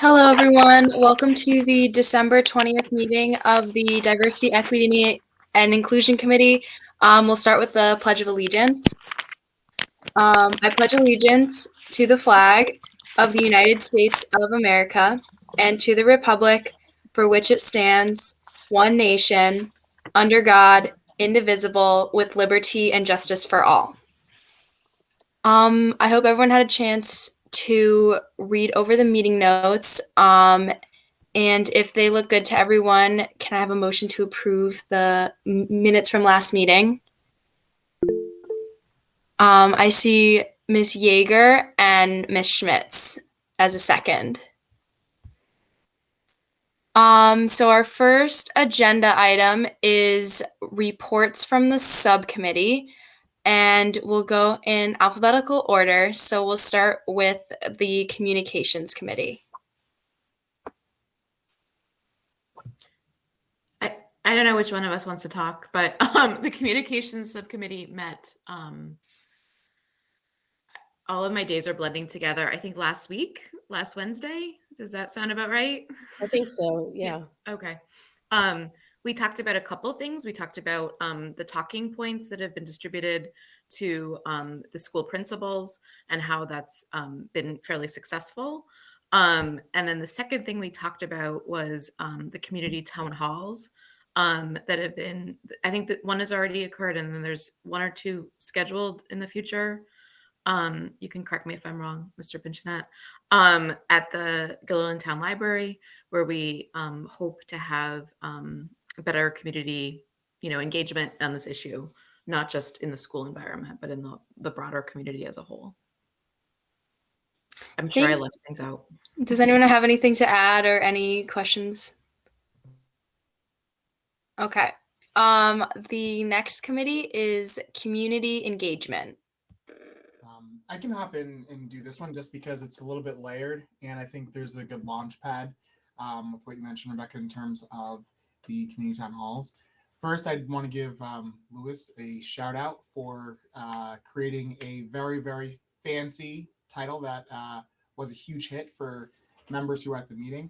Hello, everyone. Welcome to the December 20th meeting of the Diversity, Equity, and Inclusion Committee. We'll start with the Pledge of Allegiance. I pledge allegiance to the flag of the United States of America and to the republic for which it stands, one nation, under God, indivisible, with liberty and justice for all. I hope everyone had a chance to read over the meeting notes. And if they look good to everyone, can I have a motion to approve the minutes from last meeting? I see Ms. Yeager and Ms. Schmitz as a second. So our first agenda item is reports from the subcommittee, and we'll go in alphabetical order. So we'll start with the Communications Committee. I don't know which one of us wants to talk, but the Communications Subcommittee met. All of my days are blending together. I think last Wednesday. Does that sound about right? I think so, yeah. Okay. We talked about a couple things. We talked about the talking points that have been distributed to the school principals and how that's been fairly successful. And then the second thing we talked about was the community town halls that have been, I think that one has already occurred and then there's one or two scheduled in the future. You can correct me if I'm wrong, Mr. Pinchinette, at the Gilliland Town Library, where we hope to have better community, engagement on this issue, not just in the school environment, but in the broader community as a whole. I'm sure I left things out. Does anyone have anything to add or any questions? Okay. The next committee is community engagement. I can hop in and do this one just because it's a little bit layered, and I think there's a good launch pad with what you mentioned, Rebecca, in terms of the community town halls. First, I'd want to give Lewis a shout out for creating a very, very fancy title that was a huge hit for members who were at the meeting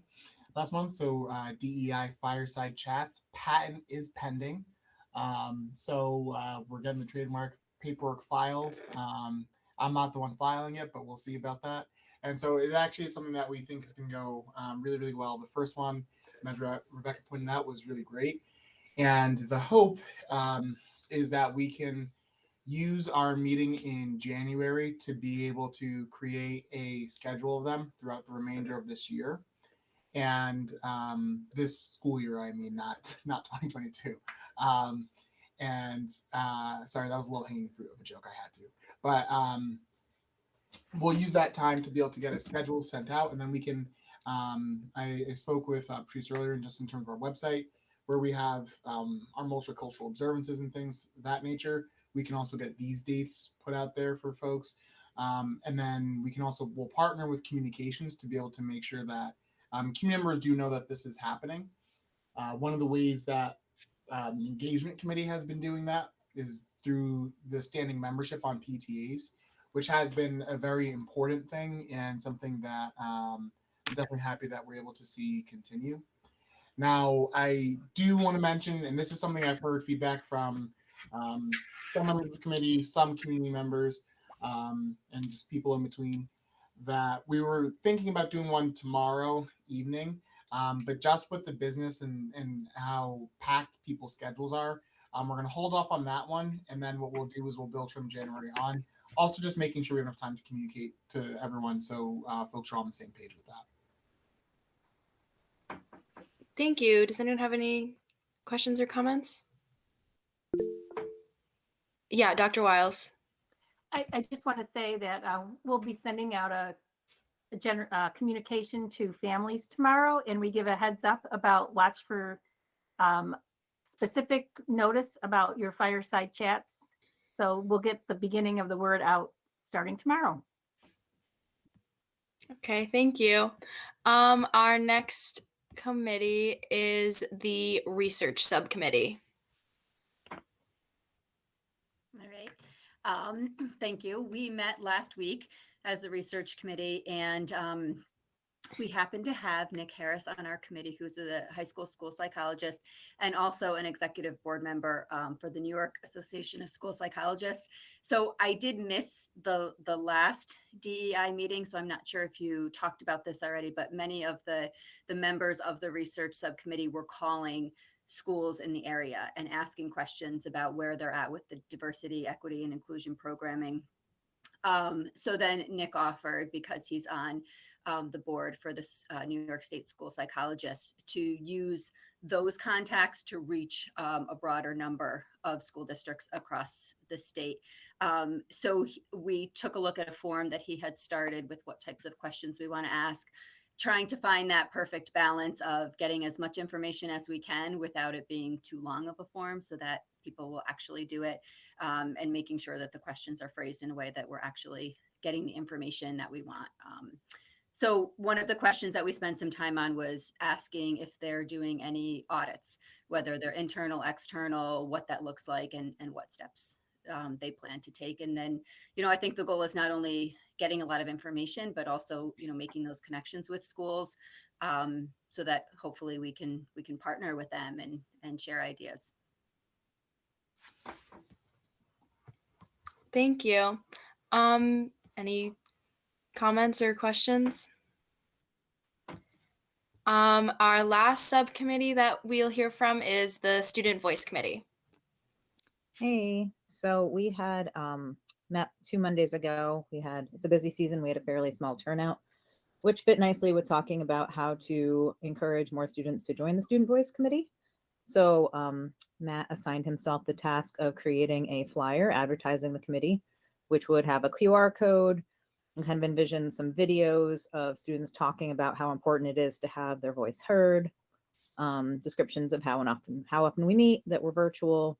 last month. So DEI Fireside Chats, patent is pending. So we're getting the trademark paperwork filed. I'm not the one filing it, but we'll see about that. And so it actually is something that we think is going to go really, really well. The first one, as Rebecca pointed out, was really great. And the hope is that we can use our meeting in January to be able to create a schedule of them throughout the remainder of this year. And this school year, I mean, not 2022. Sorry, that was a little hanging fruit of a joke I had to. But we'll use that time to be able to get a schedule sent out, and then we can. I spoke with Patrice earlier, just in terms of our website, where we have our multicultural observances and things of that nature. We can also get these dates put out there for folks, and then we'll partner with communications to be able to make sure that community members do know that this is happening. One of the ways that engagement committee has been doing that is through the standing membership on PTAs, which has been a very important thing and something that I'm definitely happy that we're able to see continue. Now, I do want to mention, and this is something I've heard feedback from some members of the committee, some community members, and just people in between, that we were thinking about doing one tomorrow evening. But just with the business and how packed people's schedules are, we're going to hold off on that one. And then what we'll do is we'll build from January on. Also, just making sure we have enough time to communicate to everyone so folks are on the same page with that. Thank you. Does anyone have any questions or comments? Yeah, Dr. Wiles. I just want to say that we'll be sending out a communication to families tomorrow, and we give a heads up about watch for specific notice about your fireside chats. So we'll get the beginning of the word out starting tomorrow. Okay, thank you. Our next committee is the research subcommittee. All right. Thank you. We met last week as the research committee, and We happen to have Nick Harris on our committee, who's a high school psychologist and also an executive board member for the New York Association of School Psychologists. So I did miss the last DEI meeting, so I'm not sure if you talked about this already, but many of the members of the research subcommittee were calling schools in the area and asking questions about where they're at with the diversity, equity, and inclusion programming. So then Nick offered, because he's on the board for the New York State School Psychologists, to use those contacts to reach a broader number of school districts across the state. So we took a look at a form that he had started with what types of questions we want to ask, trying to find that perfect balance of getting as much information as we can without it being too long of a form so that people will actually do it, and making sure that the questions are phrased in a way that we're actually getting the information that we want. So one of the questions that we spent some time on was asking if they're doing any audits, whether they're internal, external, what that looks like, and what steps they plan to take. And then, I think the goal is not only getting a lot of information, but also, making those connections with schools, so that hopefully we can partner with them and share ideas. Thank you. Any comments or questions? Our last subcommittee that we'll hear from is the Student Voice Committee. Hey, so we had met 2 Mondays ago. It's a busy season. We had a fairly small turnout, which fit nicely with talking about how to encourage more students to join the Student Voice Committee. So Matt assigned himself the task of creating a flyer advertising the committee, which would have a QR code and kind of envision some videos of students talking about how important it is to have their voice heard, descriptions of how often we meet, that we're virtual.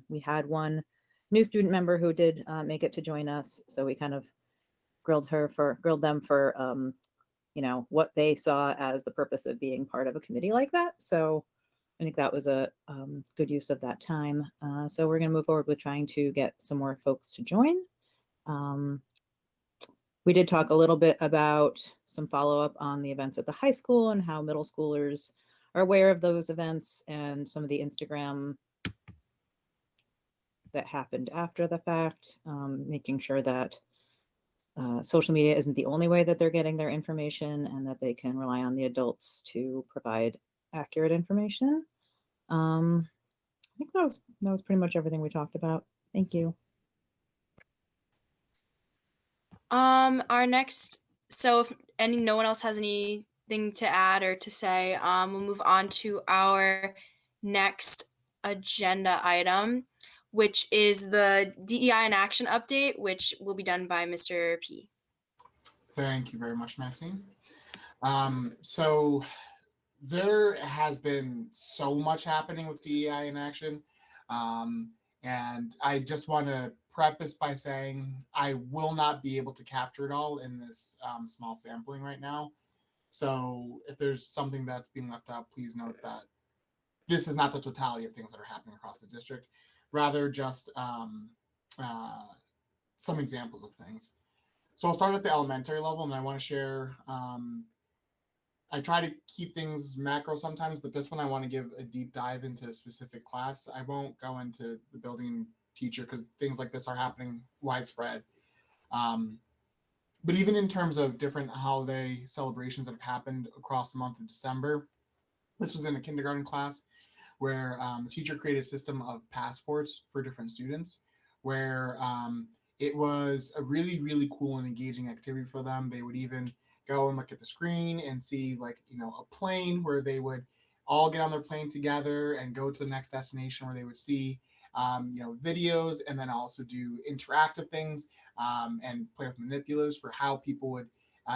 We had one new student member who did make it to join us, so we kind of grilled them for what they saw as the purpose of being part of a committee like that. So I think that was a good use of that time. So we're going to move forward with trying to get some more folks to join. We did talk a little bit about some follow-up on the events at the high school and how middle schoolers are aware of those events and some of the Instagram that happened after the fact, making sure that social media isn't the only way that they're getting their information and that they can rely on the adults to provide accurate information. I think that was pretty much everything we talked about. Thank you. So if no one else has anything to add or to say, we'll move on to our next agenda item, which is the DEI in action update, which will be done by Mr. P. Thank you very much, Maxine. So there has been so much happening with DEI in action. And I just want to preface by saying I will not be able to capture it all in this small sampling right now. So if there's something that's being left out, please note that this is not the totality of things that are happening across the district, rather just some examples of things. So I'll start at the elementary level, and I want to share, I try to keep things macro sometimes, but this one I want to give a deep dive into a specific class. I won't go into the building teacher because things like this are happening widespread. But even in terms of different holiday celebrations that have happened across the month of December, this was in a kindergarten class where the teacher created a system of passports for different students where it was a really, really cool and engaging activity for them. They would even go and look at the screen and see a plane where they would all get on their plane together and go to the next destination where they would see videos and then also do interactive things and play with manipulatives for how people would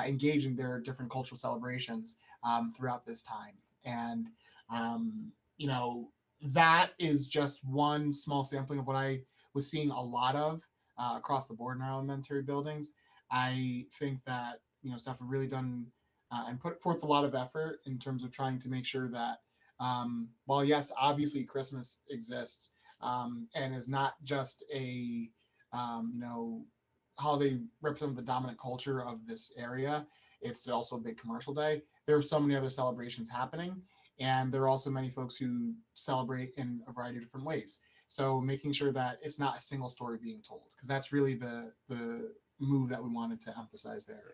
engage in their different cultural celebrations throughout this time. And that is just one small sampling of what I was seeing a lot of across the board in our elementary buildings. I think that staff have really done and put forth a lot of effort in terms of trying to make sure that while yes, obviously Christmas exists and is not just a holiday representing the dominant culture of this area, it's also a big commercial day. There are so many other celebrations happening, and there are also many folks who celebrate in a variety of different ways. So making sure that it's not a single story being told, because that's really the move that we wanted to emphasize there.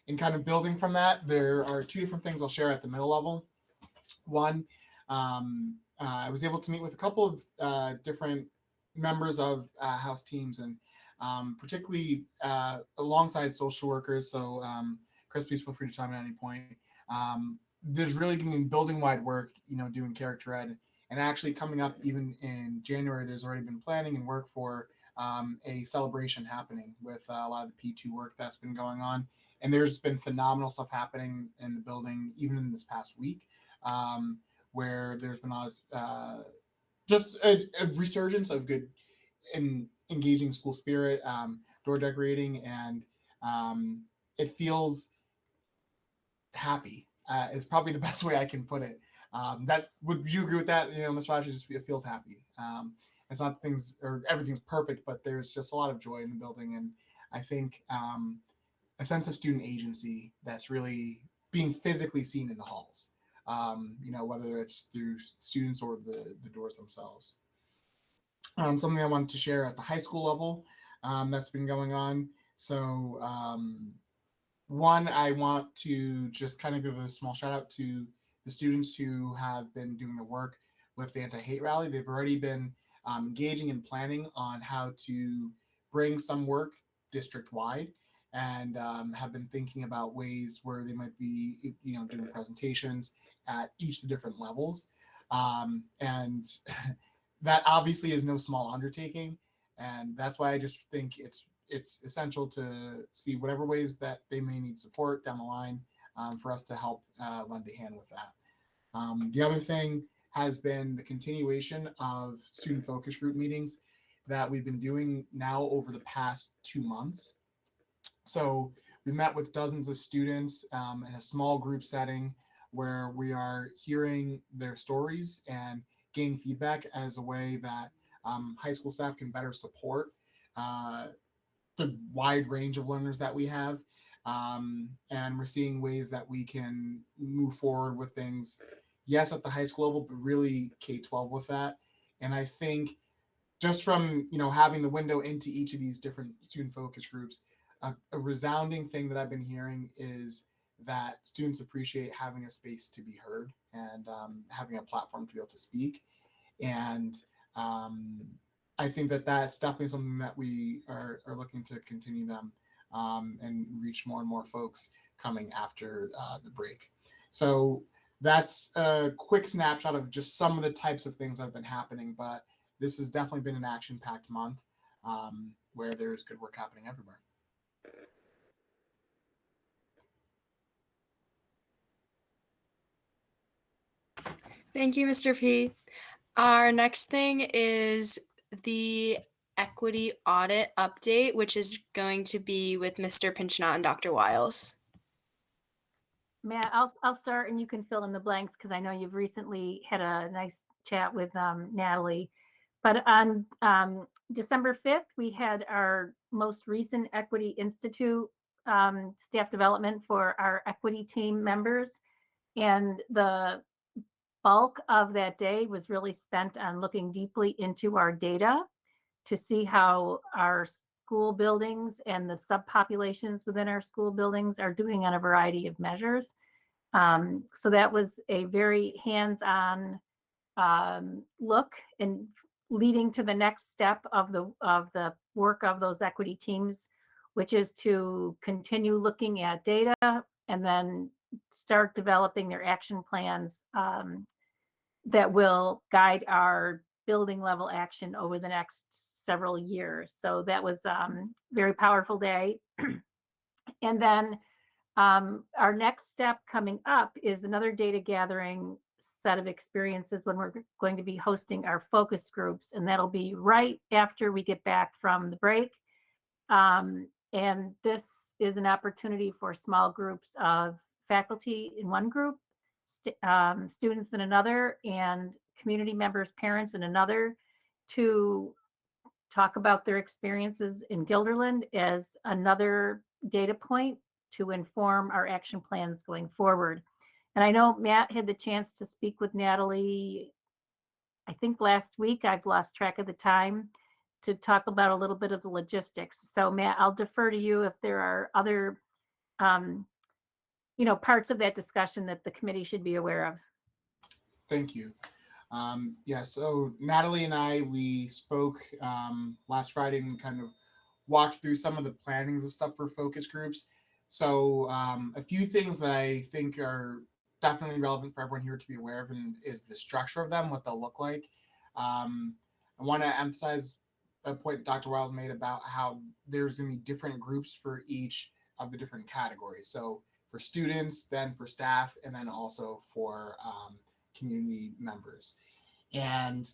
And kind of building from that, there are two different things I'll share at the middle level. One, I was able to meet with a couple of different members of house teams, and particularly alongside social workers. So Chris, please feel free to chime in at any point. There's really been building-wide work, doing character ed, and actually coming up even in January, there's already been planning and work for a celebration happening with a lot of the P2 work that's been going on. And there's been phenomenal stuff happening in the building, even in this past week, where there's been just a resurgence of good and engaging school spirit, door decorating, and it feels happy. Is probably the best way I can put it. Would you agree with that? Mr. Flasher, it feels happy. It's not things or everything's perfect, but there's just a lot of joy in the building, and I think a sense of student agency that's really being physically seen in the halls. Whether it's through students or the doors themselves. Something I wanted to share at the high school level that's been going on. So one, I want to just kind of give a small shout out to the students who have been doing the work with the anti-hate rally. They've already been engaging and planning on how to bring some work district-wide, and have been thinking about ways where they might be, doing presentations at each of the different levels. And that obviously is no small undertaking. And that's why I just think it's essential to see whatever ways that they may need support down the line for us to help lend a hand with that. The other thing has been the continuation of student focus group meetings that we've been doing now over the past 2 months. So we met with dozens of students in a small group setting where we are hearing their stories and gaining feedback as a way that high school staff can better support the wide range of learners that we have. And we're seeing ways that we can move forward with things, yes, at the high school level, but really K-12 with that. And I think just from, having the window into each of these different student focus groups, a resounding thing that I've been hearing is that students appreciate having a space to be heard and having a platform to be able to speak. And I think that that's definitely something that we are looking to continue them and reach more and more folks coming after the break. So that's a quick snapshot of just some of the types of things that have been happening, but this has definitely been an action-packed month where there's good work happening everywhere. Thank you, Mr. P. Our next thing is the equity audit update, which is going to be with Mr. Pinchnot and Dr. Wiles. Matt, I'll start and you can fill in the blanks because I know you've recently had a nice chat with Natalie. But on December 5th, we had our most recent Equity Institute staff development for our equity team members. And the bulk of that day was really spent on looking deeply into our data to see how our school buildings and the subpopulations within our school buildings are doing on a variety of measures. So that was a very hands-on look and leading to the next step of the work of those equity teams, which is to continue looking at data and then start developing their action plans that will guide our building level action over the next several years. So that was very powerful day. And then our next step coming up is another data gathering set of experiences when we're going to be hosting our focus groups. And that'll be right after we get back from the break. And this is an opportunity for small groups of faculty in one group, students in another, and community members, parents in another, to talk about their experiences in Guilderland as another data point to inform our action plans going forward. And I know Matt had the chance to speak with Natalie, I think last week. I've lost track of the time, to talk about a little bit of the logistics. So Matt, I'll defer to you if there are other parts of that discussion that the committee should be aware of. Thank you. Yeah, so Natalie and we spoke last Friday and kind of walked through some of the plannings of stuff for focus groups. So a few things that I think are definitely relevant for everyone here to be aware of, and is the structure of them, what they'll look like. I want to emphasize a point Dr. Wiles made about how there's going to be different groups for each of the different categories. So for students, then for staff, and then also for community members. And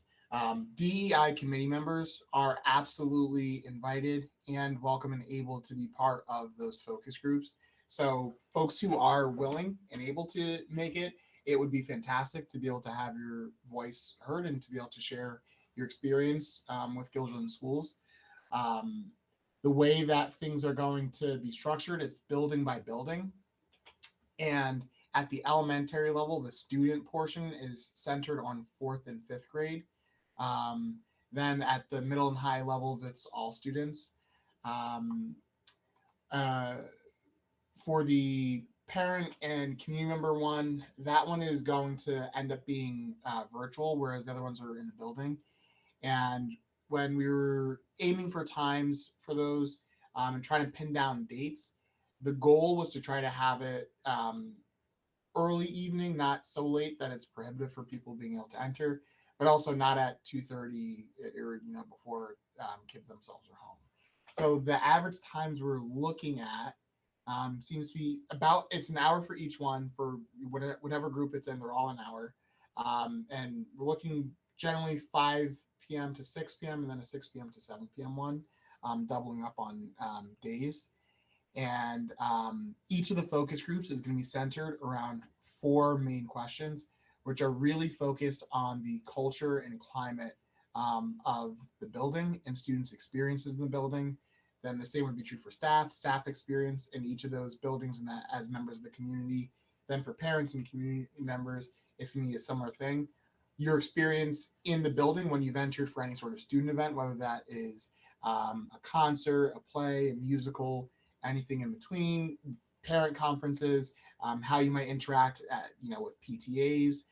DEI committee members are absolutely invited and welcome and able to be part of those focus groups. So folks who are willing and able to make it, it would be fantastic to be able to have your voice heard and to be able to share your experience with Gilderland schools. The way that things are going to be structured, it's building by building. And at the elementary level, the student portion is centered on 4th and 5th grade. Then at the middle and high levels, it's all students. For the parent and community member one, that one is going to end up being virtual, whereas the other ones are in the building. And when we were aiming for times for those and trying to pin down dates, the goal was to try to have it early evening, not so late that it's prohibitive for people being able to enter, but also not at 2:30 or before kids themselves are home. So the average times we're looking at seems to be it's an hour for each one for whatever group it's in. They're all an hour, and we're looking generally 5 p.m. to 6 p.m. and then a 6 p.m. to 7 p.m. one, doubling up on days. And each of the focus groups is going to be centered around 4 main questions, which are really focused on the culture and climate of the building and students' experiences in the building. Then the same would be true for staff experience in each of those buildings and that as members of the community. Then for parents and community members, it's going to be a similar thing. Your experience in the building when you've entered for any sort of student event, whether that is a concert, a play, a musical, anything in between, parent conferences, how you might interact with PTAs,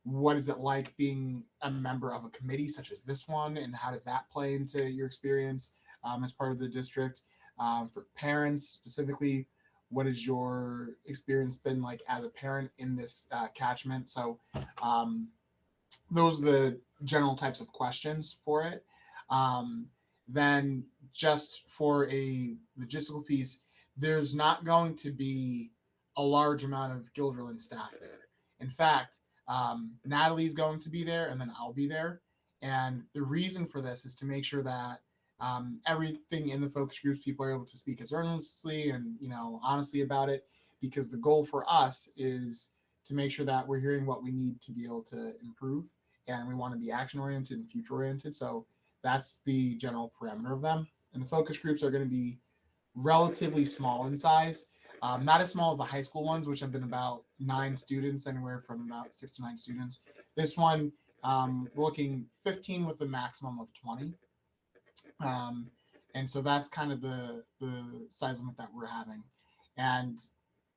what is it like being a member of a committee such as this one, and how does that play into your experience as part of the district? For parents specifically, what has your experience been like as a parent in this catchment? So those are the general types of questions for it. Then just for a logistical piece, there's not going to be a large amount of Gilderland staff there. In fact, Natalie's going to be there and then I'll be there. And the reason for this is to make sure that everything in the focus groups, people are able to speak as earnestly and honestly about it, because the goal for us is to make sure that we're hearing what we need to be able to improve, and we want to be action oriented and future oriented. So that's the general parameter of them. And the focus groups are going to be relatively small in size, not as small as the high school ones, which have been about 9 students, anywhere from about 6 to 9 students. This one, we're looking 15 with a maximum of 20. And so that's kind of the size limit that we're having. And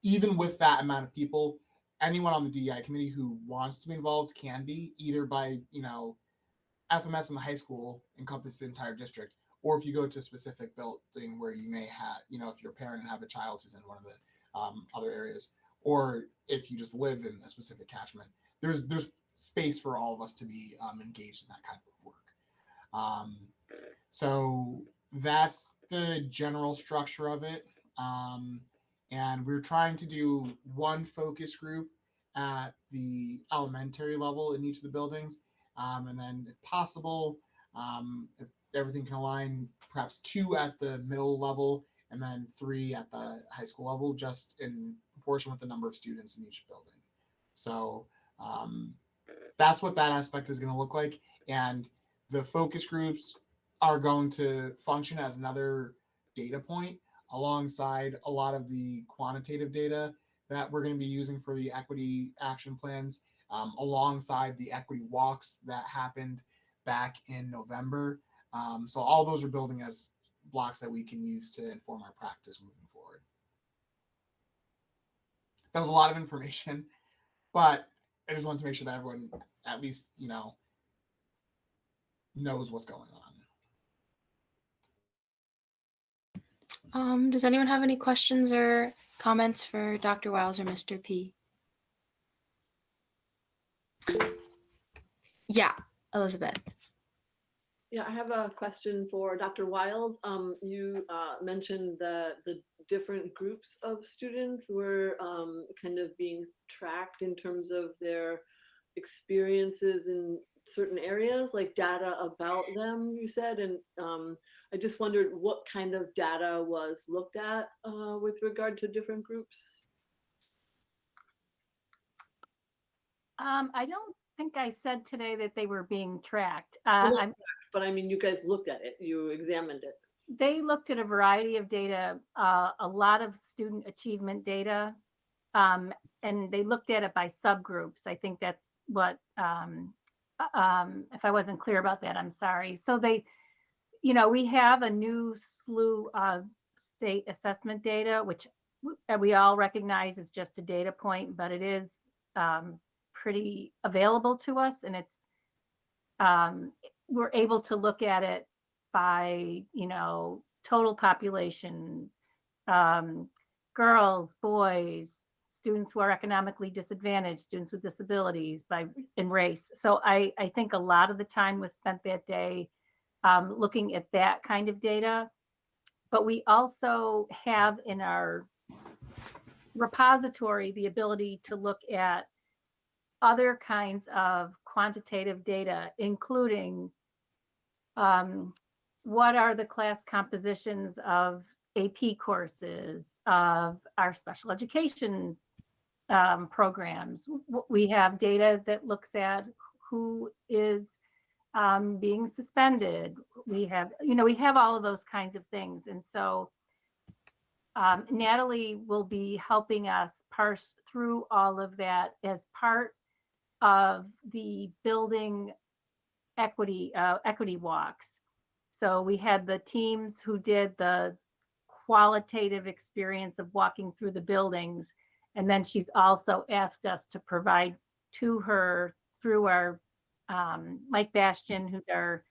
even with that amount of people, anyone on the DEI committee who wants to be involved can be, either by, FMS in the high school encompass the entire district, or if you go to a specific building where you may have, if you're a parent and have a child who's in one of the other areas, or if you just live in a specific catchment, there's space for all of us to be engaged in that kind of work. So that's the general structure of it. And we're trying to do one focus group at the elementary level in each of the buildings. And then if possible, if everything can align, perhaps 2 at the middle level and then 3 at the high school level, just in proportion with the number of students in each building. So that's what that aspect is going to look like. And the focus groups are going to function as another data point alongside a lot of the quantitative data that we're going to be using for the equity action plans, alongside the equity walks that happened back in November. So all those are building as blocks that we can use to inform our practice moving forward. That was a lot of information, but I just wanted to make sure that everyone at least, knows what's going on. Does anyone have any questions or comments for Dr. Wiles or Mr. P? Yeah, Elizabeth. Yeah, I have a question for Dr. Wiles. You mentioned that the different groups of students were kind of being tracked in terms of their experiences in certain areas, like data about them, you said. And I just wondered what kind of data was looked at with regard to different groups. I don't think I said today that they were being tracked. But I mean, you guys looked at it, you examined it. They looked at a variety of data, a lot of student achievement data, and they looked at it by subgroups. I think that's what, if I wasn't clear about that, I'm sorry. So we have a new slew of state assessment data, which we all recognize is just a data point, but it is pretty available to us, and it's we're able to look at it by total population, girls, boys, students who are economically disadvantaged, students with disabilities, in race. So I think a lot of the time was spent that day looking at that kind of data. But we also have in our repository the ability to look at other kinds of quantitative data, including what are the class compositions of AP courses, of our special education programs. We have data that looks at who is being suspended. We have all of those kinds of things. And so Natalie will be helping us parse through all of that as part of the building equity walks. So we had the teams who did the qualitative experience of walking through the buildings. And then she's also asked us to provide to her through our Mike Bastian, who's our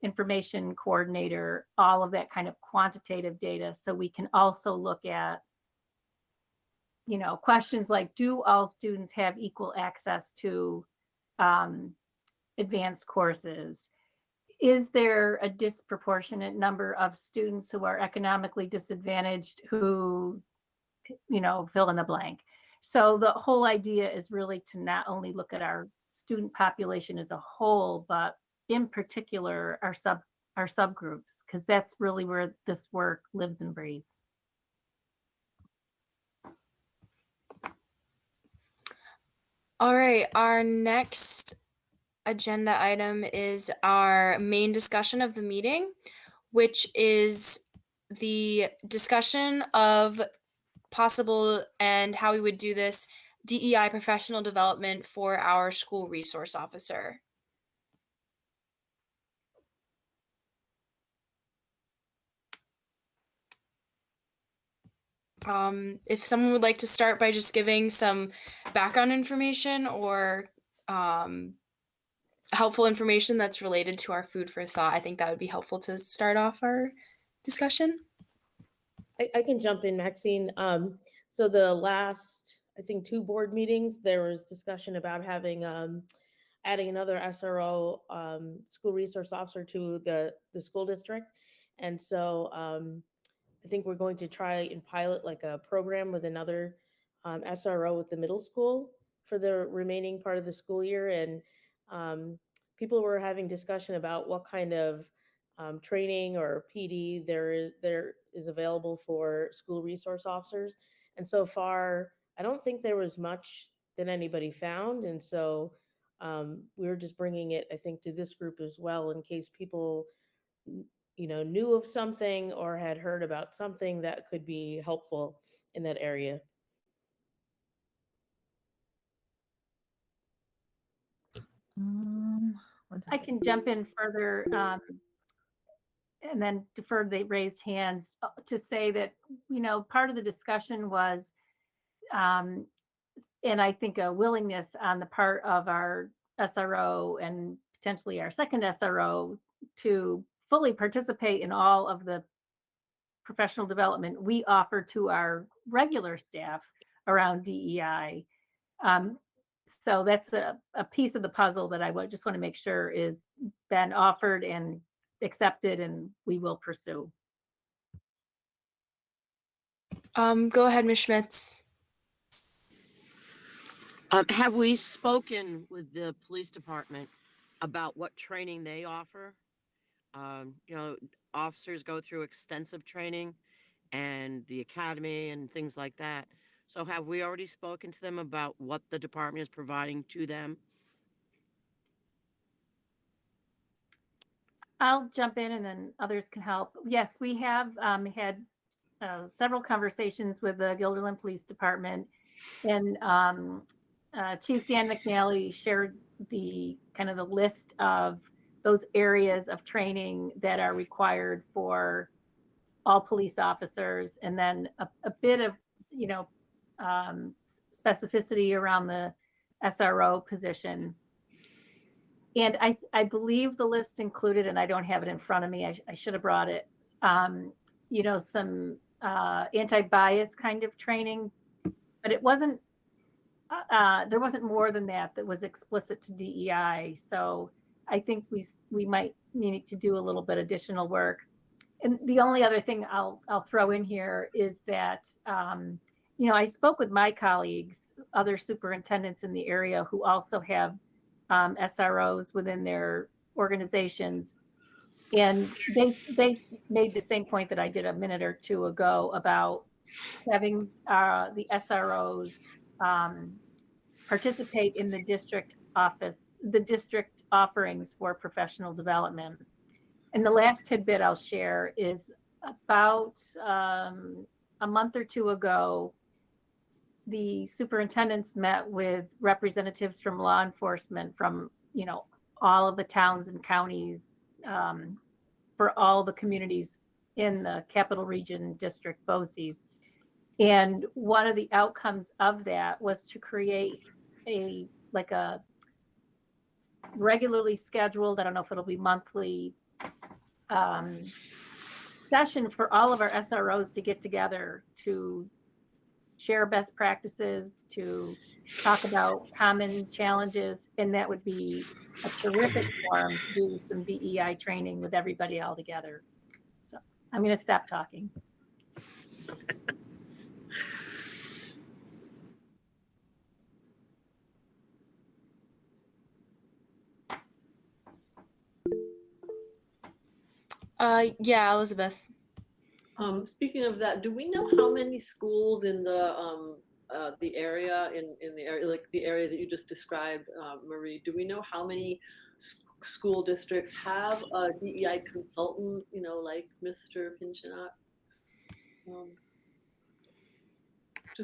information coordinator, all of that kind of quantitative data. So we can also look at questions like, do all students have equal access to advanced courses? Is there a disproportionate number of students who are economically disadvantaged who, fill in the blank? So the whole idea is really to not only look at our student population as a whole, but in particular our subgroups, because that's really where this work lives and breathes. All right, our next agenda item is our main discussion of the meeting, which is the discussion of possible and how we would do this DEI professional development for our school resource officer. If someone would like to start by just giving some background information or helpful information that's related to our food for thought, I think that would be helpful to start off our discussion. I can jump in, Maxine. So the last, I think, 2 board meetings, there was discussion about having adding another SRO, school resource officer to the school district. And so I think we're going to try and pilot like a program with another SRO with the middle school for the remaining part of the school year. And people were having discussion about what kind of training or PD there is available for school resource officers. And so far, I don't think there was much that anybody found. And so we're just bringing it, I think, to this group as well, in case people knew of something or had heard about something that could be helpful in that area. I can jump in further and then defer the raised hands to say that, part of the discussion was, and I think a willingness on the part of our SRO and potentially our second SRO to fully participate in all of the professional development we offer to our regular staff around DEI. So that's a piece of the puzzle that I just want to make sure is been offered and accepted, and we will pursue. Go ahead, Ms. Schmitz. Have we spoken with the police department about what training they offer? Officers go through extensive training and the academy and things like that. So have we already spoken to them about what the department is providing to them? I'll jump in and then others can help. Yes, we have had several conversations with the Guilderland Police Department, and Chief Dan McNally shared the kind of the list of those areas of training that are required for all police officers, and then a bit of specificity around the SRO position. And I believe the list included, and I don't have it in front of me, I should have brought it, some anti-bias kind of training, but it wasn't, there wasn't more than that was explicit to DEI. So I think we might need to do a little bit additional work. And the only other thing I'll throw in here is that, I spoke with my colleagues, other superintendents in the area who also have SROs within their organizations. And they made the same point that I did a minute or two ago about having the SROs participate in the district offerings for professional development. And the last tidbit I'll share is about a month or two ago, the superintendents met with representatives from law enforcement from, all of the towns and counties for all the communities in the Capital Region District BOCES. And one of the outcomes of that was to create a regularly scheduled, I don't know if it'll be monthly, session for all of our SROs to get together to share best practices, to talk about common challenges, and that would be a terrific forum to do some DEI training with everybody all together. So I'm going to stop talking. Yeah, Elizabeth. Speaking of that, do we know how many schools in the area in the area, like the area that you just described, Marie? Do we know how many school districts have a DEI consultant? Like Mr. Pinchinat.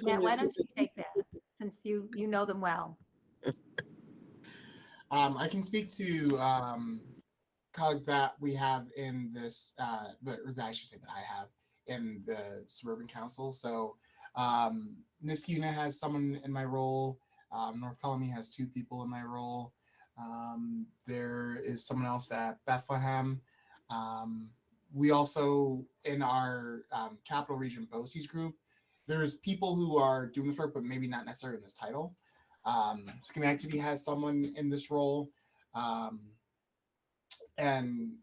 Matt, why don't you take that since you know them well? I can speak to colleagues that we have in this, that I should say that I have in the suburban council. So Niskuna has someone in my role. North Colony has 2 people in my role. There is someone else at Bethlehem. We also, in our Capital Region BOCES group, there's people who are doing this work, but maybe not necessarily in this title. Schenectady has someone in this role. And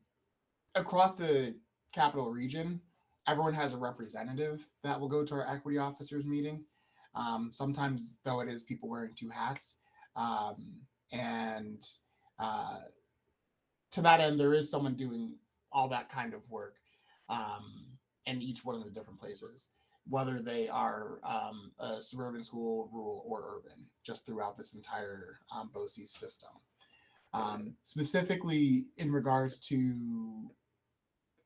across the Capital Region, everyone has a representative that will go to our equity officers meeting. Sometimes, though, it is people wearing 2 hats. And to that end, there is someone doing all that kind of work in each one of the different places, whether they are a suburban school, rural, or urban, just throughout this entire BOCES system. Specifically in regards to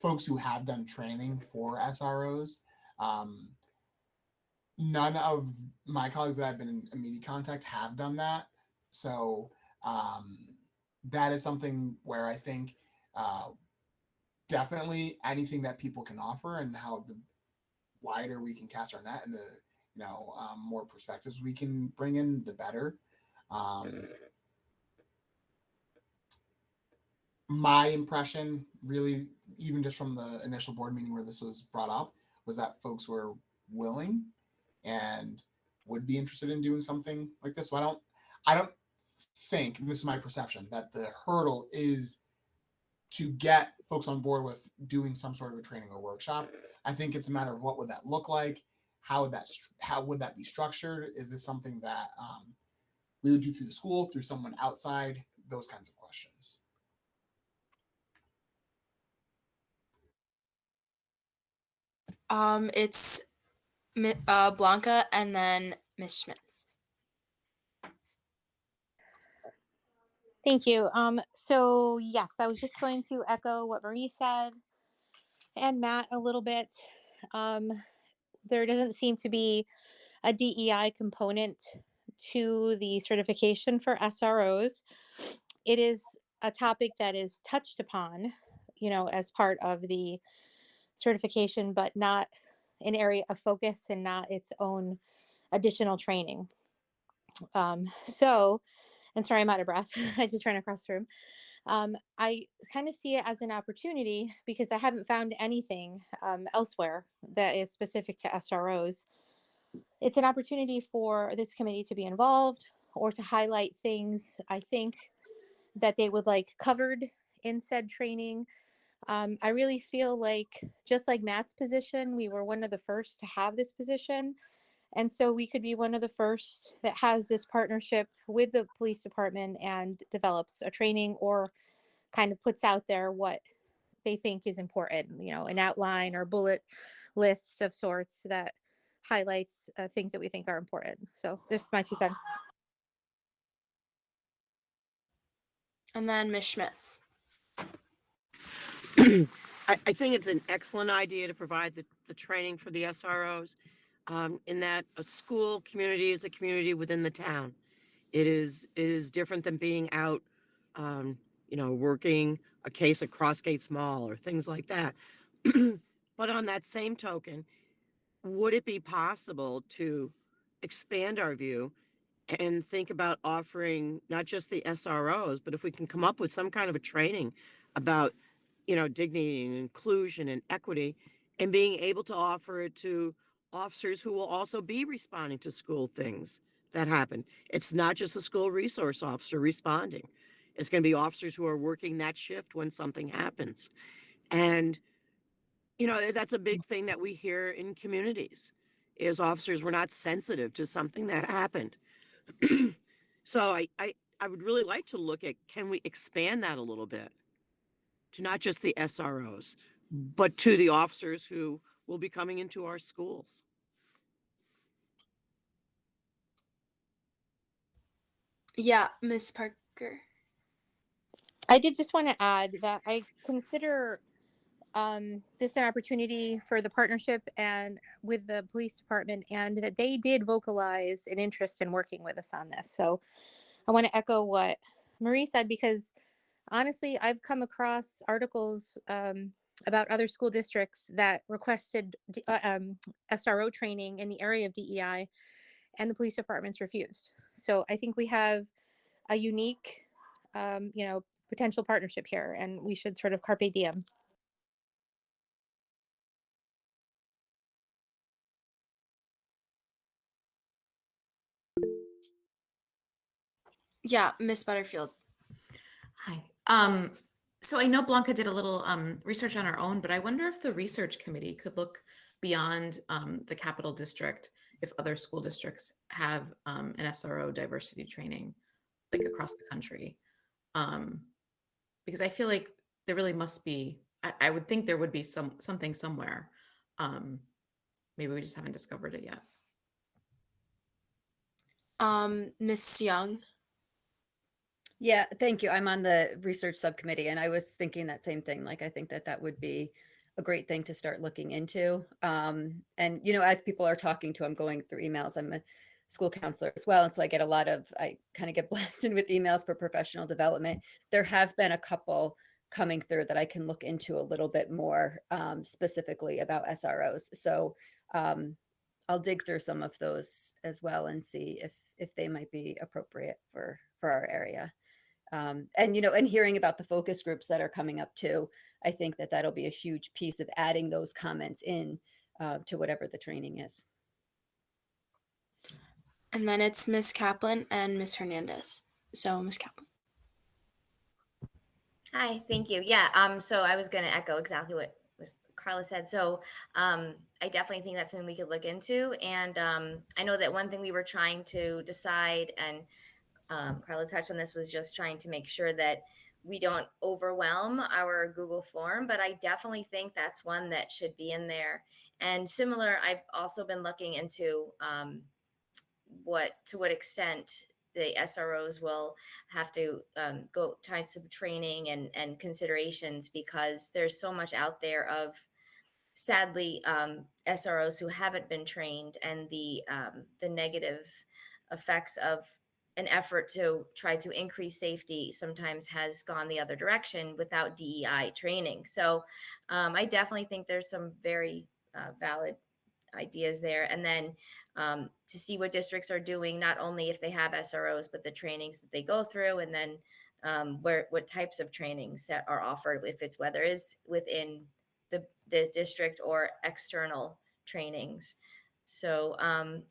folks who have done training for SROs. None of my colleagues that I've been in immediate contact have done that. So that is something where I think definitely anything that people can offer, and how the wider we can cast our net and the more perspectives we can bring in, the better. My impression, really, even just from the initial board meeting where this was brought up, was that folks were willing and would be interested in doing something like this. So I don't think, this is my perception, that the hurdle is to get folks on board with doing some sort of a training or workshop. I think it's a matter of what would that look like, how would that be structured? Is this something that we would do through the school, through someone outside? Those kinds of questions. It's Blanca and then Miss Schmitz. Thank you. So yes, I was just going to echo what Marie said and Matt a little bit. There doesn't seem to be a DEI component to the certification for SROs. It is a topic that is touched upon, as part of the certification, but not an area of focus and not its own additional training. And sorry, I'm out of breath. I just ran across the room. I kind of see it as an opportunity because I haven't found anything elsewhere that is specific to SROs. It's an opportunity for this committee to be involved or to highlight things I think that they would like covered in said training. I really feel like, just like Matt's position, we were one of the first to have this position. And so we could be one of the first that has this partnership with the police department and develops a training or kind of puts out there what they think is important, an outline or bullet lists of sorts that highlights things that we think are important. So just my 2 cents. And then Miss Schmitz. I think it's an excellent idea to provide the training for the SROs, in that a school community is a community within the town. It is different than being out, working a case at Crossgates Mall or things like that. But on that same token, would it be possible to expand our view and think about offering not just the SROs, but if we can come up with some kind of a training about, dignity and inclusion and equity, and being able to offer it to officers who will also be responding to school things that happen. It's not just a school resource officer responding. It's going to be officers who are working that shift when something happens. And, that's a big thing that we hear in communities is officers were not sensitive to something that happened. So I would really like to look at, can we expand that a little bit to not just the SROs, but to the officers who will be coming into our schools? Yeah, Miss Parker. I did just want to add that I consider this an opportunity for the partnership and with the police department, and that they did vocalize an interest in working with us on this. So I want to echo what Marie said, because honestly, I've come across articles about other school districts that requested SRO training in the area of DEI, and the police departments refused. So I think we have a unique, potential partnership here, and we should sort of carpe diem. Yeah, Miss Butterfield. Hi. So I know Blanca did a little research on her own, but I wonder if the research committee could look beyond the capital district, if other school districts have an SRO diversity training, like across the country. Because I feel like there really must be, I would think there would be something somewhere. Maybe we just haven't discovered it yet. Miss Young. Yeah, thank you. I'm on the research subcommittee, and I was thinking that same thing. Like, I think that that would be a great thing to start looking into. And as people are talking to, I'm going through emails. I'm a school counselor as well, and so I kind of get blasted with emails for professional development. There have been a couple coming through that I can look into a little bit more specifically about SROs. So I'll dig through some of those as well and see if they might be appropriate for our area. And hearing about the focus groups that are coming up too, I think that that'll be a huge piece of adding those comments in to whatever the training is. And then it's Ms. Kaplan and Ms. Hernandez. So Ms. Kaplan. Hi, thank you. Yeah, so I was going to echo exactly what Carla said. So I definitely think that's something we could look into. And I know that one thing we were trying to decide, and Carla touched on this, was just trying to make sure that we don't overwhelm our Google form, but I definitely think that's one that should be in there. And similar, I've also been looking into to what extent the SROs will have to go try some training and considerations, because there's so much out there of, sadly, SROs who haven't been trained, and the negative effects of an effort to try to increase safety sometimes has gone the other direction without DEI training. So I definitely think there's some very valid ideas there. And then to see what districts are doing, not only if they have SROs, but the trainings that they go through, and then what types of trainings that are offered, if it's whether it's within the district or external trainings. So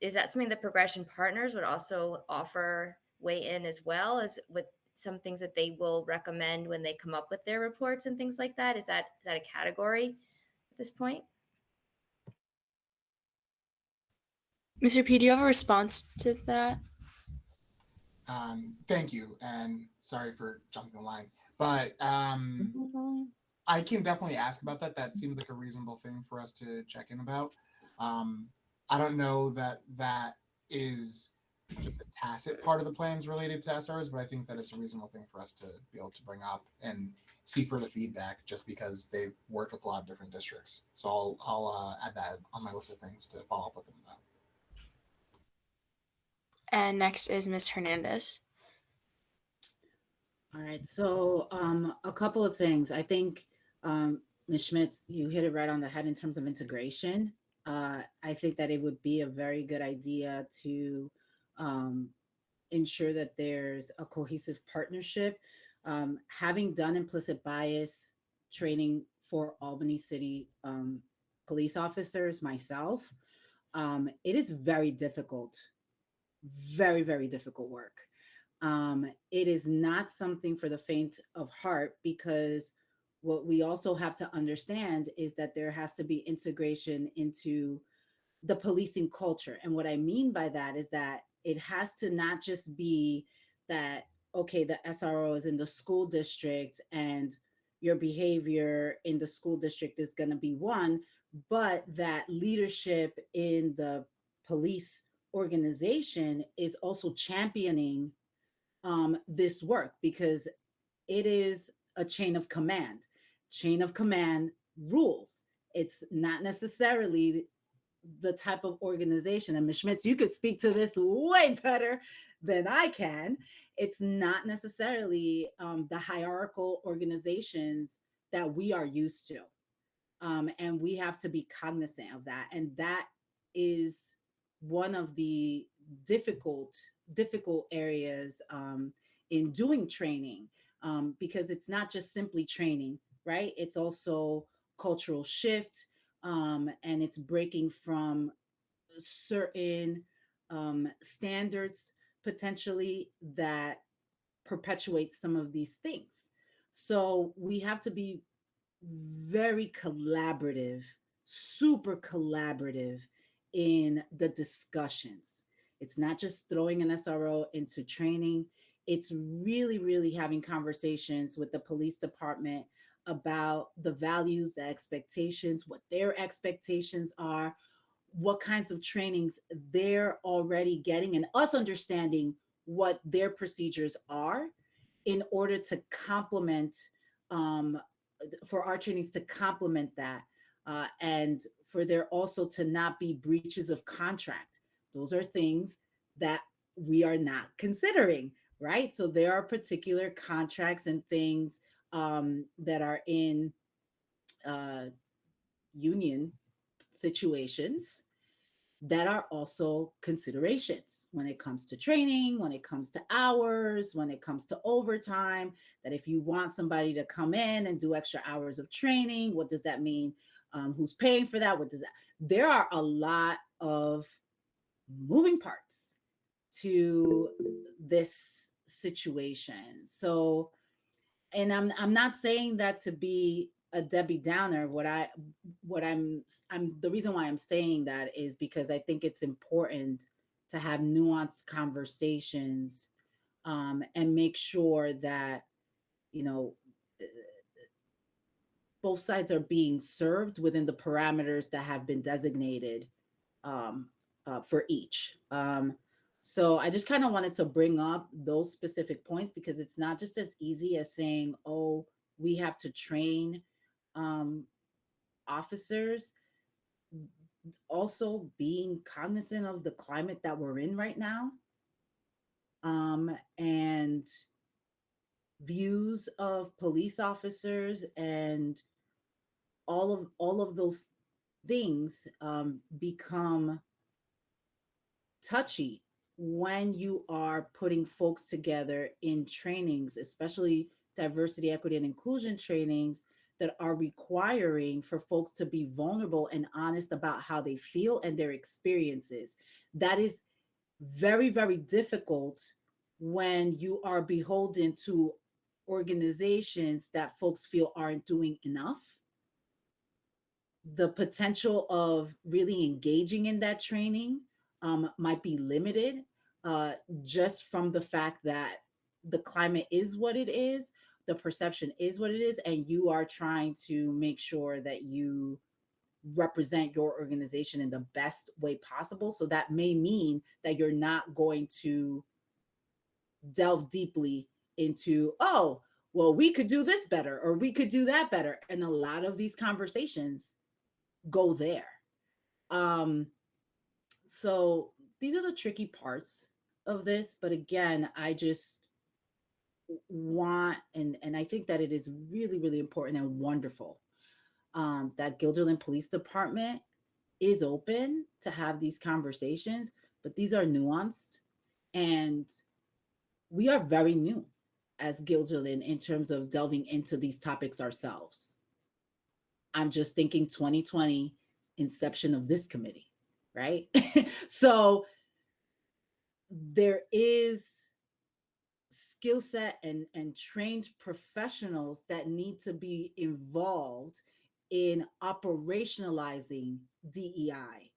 is that something that Progression Partners would also offer, weigh in as well, as with some things that they will recommend when they come up with their reports and things like that? Is that a category at this point? Mr. P, do you have a response to that? Thank you, and sorry for jumping the line, but I can definitely ask about that. That seems like a reasonable thing for us to check in about. I don't know that is just a tacit part of the plans related to SRs, but I think that it's a reasonable thing for us to be able to bring up and see further feedback, just because they've worked with a lot of different districts. So I'll add that on my list of things to follow up with them about. And next is Ms. Hernandez. All right, so a couple of things. I think, Ms. Schmitz, you hit it right on the head in terms of integration. I think that it would be a very good idea to ensure that there's a cohesive partnership. Having done implicit bias training for Albany City police officers myself, it is very difficult, very, very difficult work. It is not something for the faint of heart, because what we also have to understand is that there has to be integration into the policing culture. And what I mean by that is that it has to not just be that, okay, the SRO is in the school district and your behavior in the school district is going to be one, but that leadership in the police organization is also championing this work, because it is a chain of command. Chain of command rules. It's not necessarily the type of organization, and Ms. Schmitz, you could speak to this way better than I can. It's not necessarily the hierarchical organizations that we are used to. And we have to be cognizant of that. And that is one of the difficult areas in doing training, because it's not just simply training, right? It's also cultural shift, and it's breaking from certain standards potentially that perpetuate some of these things. So we have to be very collaborative, super collaborative in the discussions. It's not just throwing an SRO into training. It's really, really having conversations with the police department about the values, the expectations, what their expectations are, what kinds of trainings they're already getting, and us understanding what their procedures are, in order to complement, for our trainings to complement that, and for there also to not be breaches of contract. Those are things that we are not considering, right? So there are particular contracts and things that are in union situations that are also considerations when it comes to training, when it comes to hours, when it comes to overtime. That if you want somebody to come in and do extra hours of training, what does that mean? Who's paying for that? What does that? There are a lot of moving parts to this situation. So, and I'm not saying that to be a Debbie Downer. I'm the reason why I'm saying that is because I think it's important to have nuanced conversations, and make sure that, you know, both sides are being served within the parameters that have been designated, um, for each. So I just kind of wanted to bring up those specific points because it's not just as easy as saying, oh, we have to train officers. Also being cognizant of the climate that we're in right now, and views of police officers and all of those things become touchy when you are putting folks together in trainings, especially diversity, equity, and inclusion trainings that are requiring for folks to be vulnerable and honest about how they feel and their experiences. That is very, very difficult when you are beholden to organizations that folks feel aren't doing enough. The potential of really engaging in that training might be limited, just from the fact that the climate is what it is, the perception is what it is, and you are trying to make sure that you represent your organization in the best way possible. So that may mean that you're not going to delve deeply into, oh, well, we could do this better or we could do that better. And a lot of these conversations go there. So these are the tricky parts of this. But again, I just want, and I think that it is really, really important and wonderful that Guilderland Police Department is open to have these conversations, but these are nuanced. And we are very new as Guilderland in terms of delving into these topics ourselves. I'm just thinking 2020 inception of this committee, right? So there is skill set and trained professionals that need to be involved in operationalizing DEI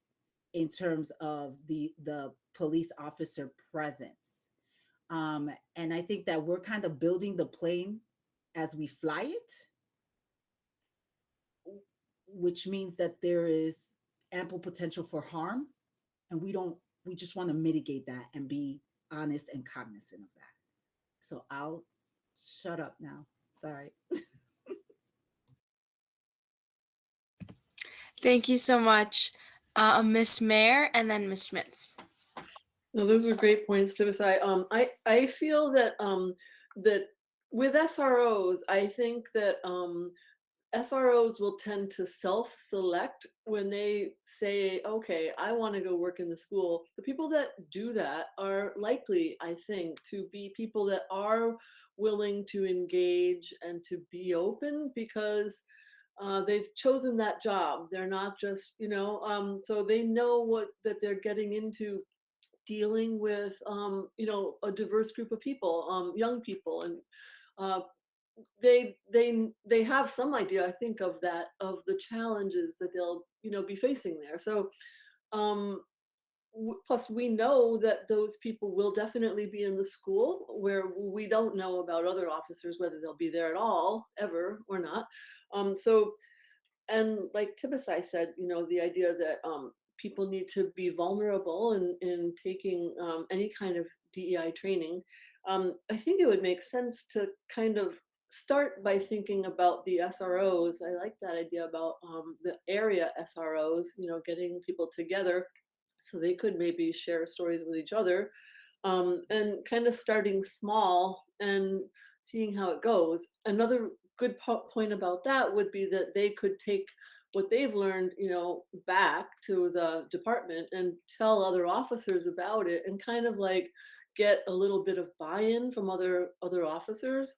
in terms of the police officer presence. And I think that we're kind of building the plane as we fly it, which means that there is ample potential for harm. And we just want to mitigate that and be honest and cognizant of that. So I'll shut up now. Sorry. Thank you so much, Ms. Mayer and then Ms. Schmitz. No, those were great points to decide. I feel that that with SROs, I think that SROs will tend to self-select when they say, okay, I want to go work in the school. The people that do that are likely, I think, to be people that are willing to engage and to be open because they've chosen that job. They're not just, so they know that they're getting into, dealing with, a diverse group of people, young people, and they have some idea, I think, of the challenges that they'll be facing there. So plus we know that those people will definitely be in the school where we don't know about other officers whether they'll be there at all ever or not. So, and like Tibisai said, the idea that people need to be vulnerable in taking any kind of DEI training. I think it would make sense to kind of start by thinking about the SROs. I like that idea about the area SROs, getting people together so they could maybe share stories with each other, and kind of starting small and seeing how it goes. Another good point about that would be that they could take what they've learned, back to the department and tell other officers about it, and kind of like get a little bit of buy-in from other officers.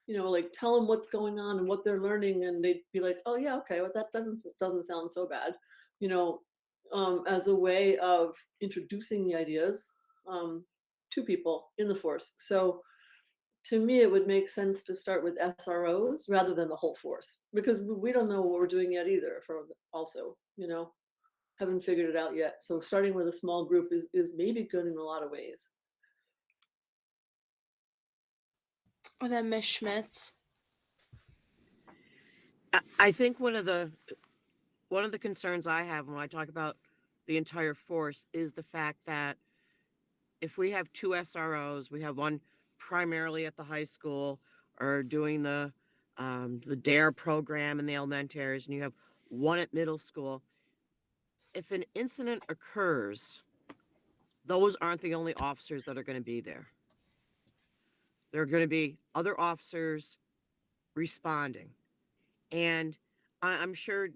Like tell them what's going on and what they're learning, and they'd be like, "Oh yeah, okay, well that doesn't sound so bad," you know, as a way of introducing the ideas to people in the force. So to me, it would make sense to start with SROs rather than the whole force, because we don't know what we're doing yet either. Also, haven't figured it out yet. So starting with a small group is maybe good in a lot of ways. And then Ms. Schmitz. I think one of the concerns I have when I talk about the entire force is the fact that if we have two SROs, we have one primarily at the high school or doing the DARE program in the elementaries, and you have one at middle school. If an incident occurs, those aren't the only officers that are going to be there. There are going to be other officers responding. And I'm sure,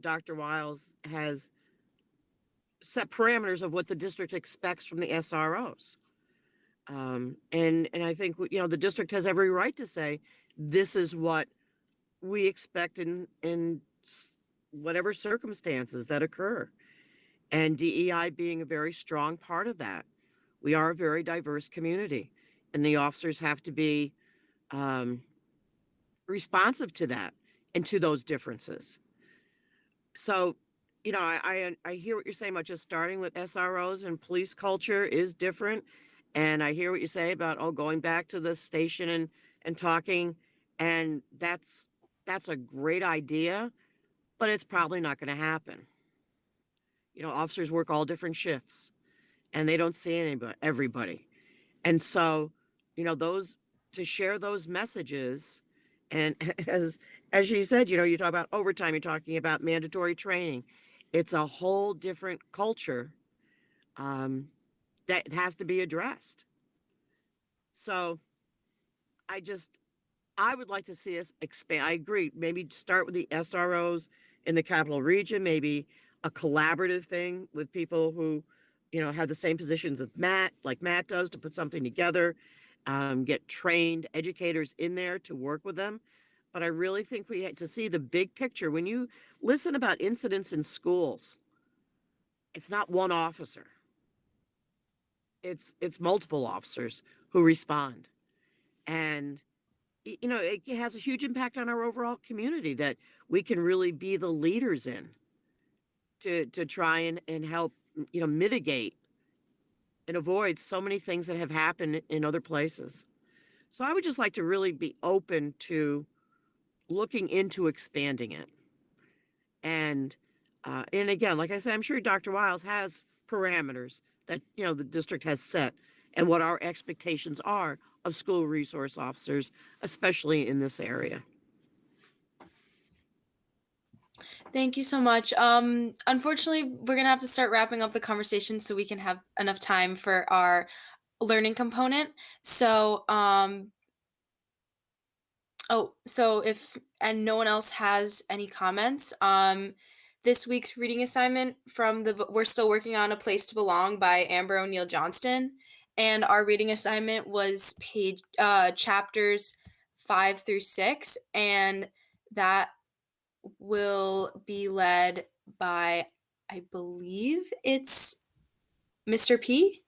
Dr. Wiles has set parameters of what the district expects from the SROs. And I think, the district has every right to say, this is what we expect in whatever circumstances that occur. And DEI being a very strong part of that. We are a very diverse community, and the officers have to be responsive to that and to those differences. So, I hear what you're saying about just starting with SROs, and police culture is different. And I hear what you say about, going back to the station and talking. And that's a great idea, but it's probably not going to happen. Officers work all different shifts and they don't see everybody. And so, those, to share those messages, and as she said, you talk about overtime, you're talking about mandatory training. It's a whole different culture that has to be addressed. So I would like to see us expand. I agree. Maybe start with the SROs in the capital region, maybe a collaborative thing with people who, have the same positions as Matt, like Matt does, to put something together, get trained educators in there to work with them. But I really think we had to see the big picture. When you listen about incidents in schools, it's not one officer. It's multiple officers who respond. And it has a huge impact on our overall community that we can really be the leaders in to try and help, mitigate and avoid so many things that have happened in other places. So I would just like to really be open to looking into expanding it. And again, like I said, I'm sure Dr. Wiles has parameters that, the district has set and what our expectations are of school resource officers, especially in this area. Thank you so much. Unfortunately, we're going to have to start wrapping up the conversation so we can have enough time for our learning component. So, so if no one else has any comments, this week's reading assignment we're still working on A Place to Belong by Amber O'Neill Johnston. And our reading assignment was chapters 5 through 6. And that will be led by, I believe it's Mr. P.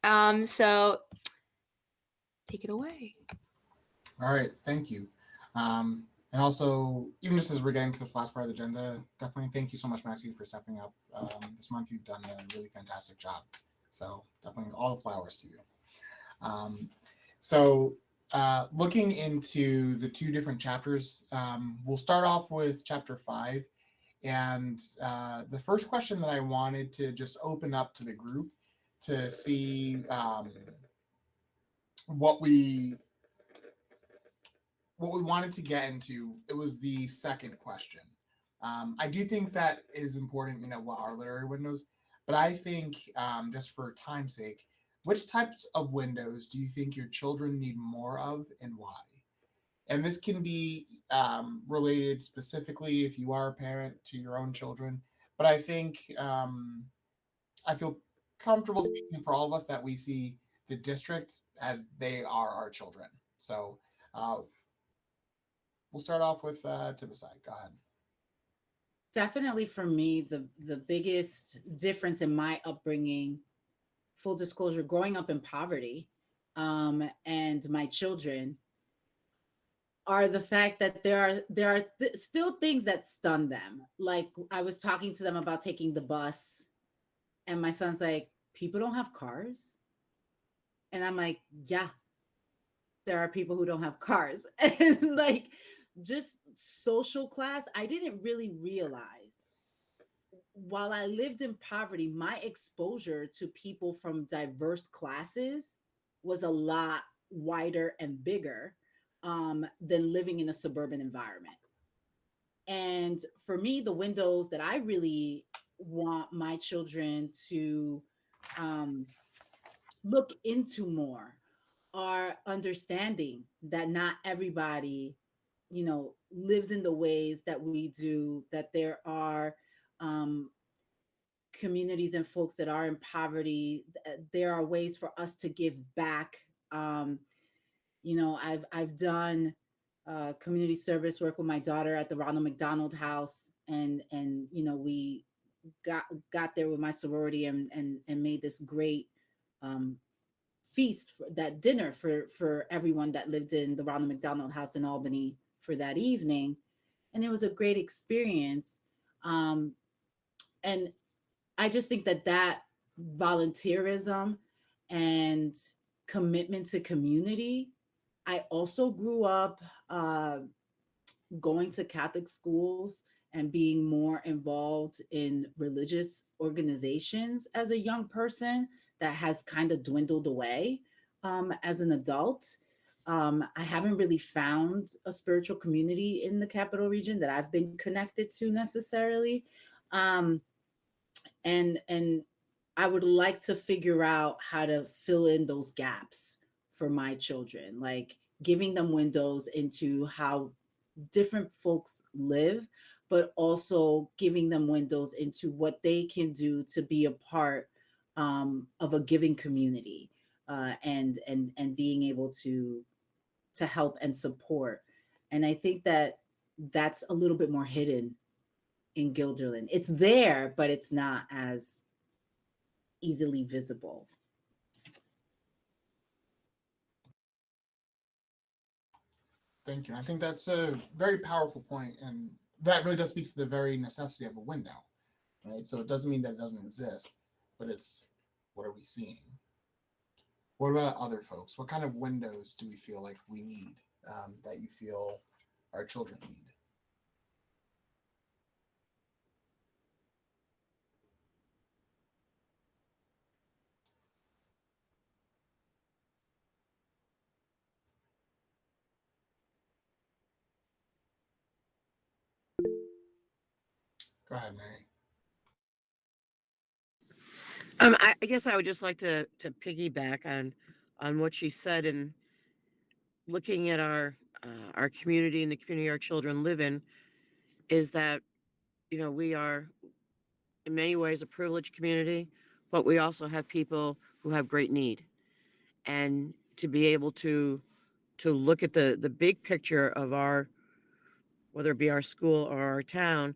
So take it away. All right, thank you. And also, even just as we're getting to this last part of the agenda, definitely thank you so much, Maxie, for stepping up this month. You've done a really fantastic job. So definitely all the flowers to you. Looking into the two different chapters, we'll start off with chapter 5. And the first question that I wanted to just open up to the group to see what we wanted to get into, it was the second question. I do think that it is important, what are literary windows, but I think just for time's sake, which types of windows do you think your children need more of and why? And this can be related specifically, if you are a parent, to your own children. But I think I feel comfortable speaking for all of us that we see the district as they are our children. So we'll start off with Tibisai. Go ahead. Definitely for me, the biggest difference in my upbringing, full disclosure, growing up in poverty, and my children, are the fact that there are still things that stun them. Like, I was talking to them about taking the bus, and my son's like, "People don't have cars?" And I'm like, "Yeah, there are people who don't have cars." And like, just social class, I didn't really realize, while I lived in poverty, my exposure to people from diverse classes was a lot wider and bigger than living in a suburban environment. And for me, the windows that I really want my children to look into more are understanding that not everybody, lives in the ways that we do, that there are communities and folks that are in poverty. There are ways for us to give back. I've done community service work with my daughter at the Ronald McDonald House, and we got there with my sorority and made this great feast, for that dinner for everyone that lived in the Ronald McDonald House in Albany for that evening, and it was a great experience. And I just think that volunteerism and commitment to community. I also grew up going to Catholic schools and being more involved in religious organizations as a young person. That has kind of dwindled away as an adult. I haven't really found a spiritual community in the Capital Region that I've been connected to necessarily. And I would like to figure out how to fill in those gaps for my children, like giving them windows into how different folks live, but also giving them windows into what they can do to be a part of a giving community, and being able to help and support. And I think that that's a little bit more hidden in Guilderland. It's there, but it's not as easily visible. Thank you. I think that's a very powerful point, and that really does speak to the very necessity of a window, right? So it doesn't mean that it doesn't exist, but it's, what are we seeing? What about other folks? What kind of windows do we feel like we need, that you feel our children need? Go ahead, Mary. I guess I would just like to piggyback on what she said, and looking at our community and the community our children live in, is that we are in many ways a privileged community, but we also have people who have great need, and to be able to look at the big picture of our, whether it be our school or our town.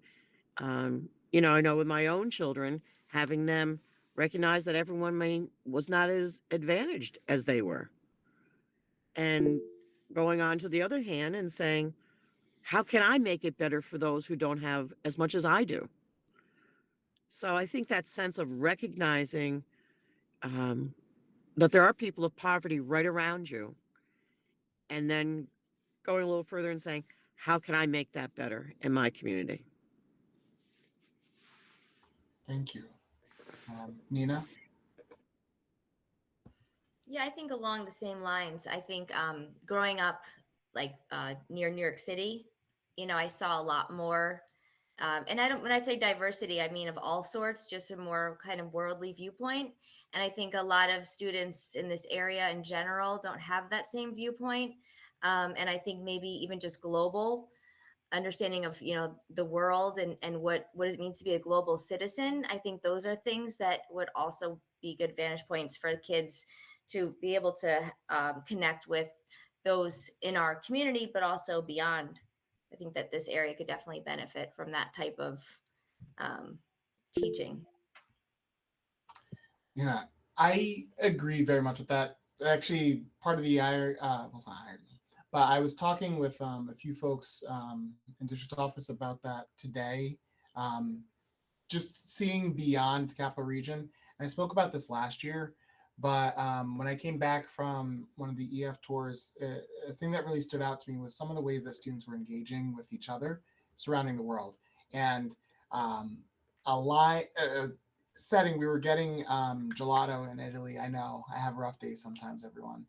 I know with my own children, having them recognize that everyone was not as advantaged as they were, and going on to the other hand and saying, how can I make it better for those who don't have as much as I do? So I think that sense of recognizing that there are people of poverty right around you, and then going a little further and saying, how can I make that better in my community? Thank you. Nina? Yeah, I think along the same lines. I think growing up like near New York City, I saw a lot more. And I don't, when I say diversity, I mean of all sorts, just a more kind of worldly viewpoint. And I think a lot of students in this area in general don't have that same viewpoint. And I think maybe even just global understanding of the world and what it means to be a global citizen. I think those are things that would also be good vantage points for the kids to be able to connect with those in our community, but also beyond. I think that this area could definitely benefit from that type of teaching. Yeah, I agree very much with that. Actually, part of the well, it's not irony, but I was talking with a few folks in district office about that today. Um, just seeing beyond the capital region, and I spoke about this last year. But when I came back from one of the EF tours, a thing that really stood out to me was some of the ways that students were engaging with each other surrounding the world. And a lie setting, we were getting gelato in Italy. I know I have rough days sometimes, everyone.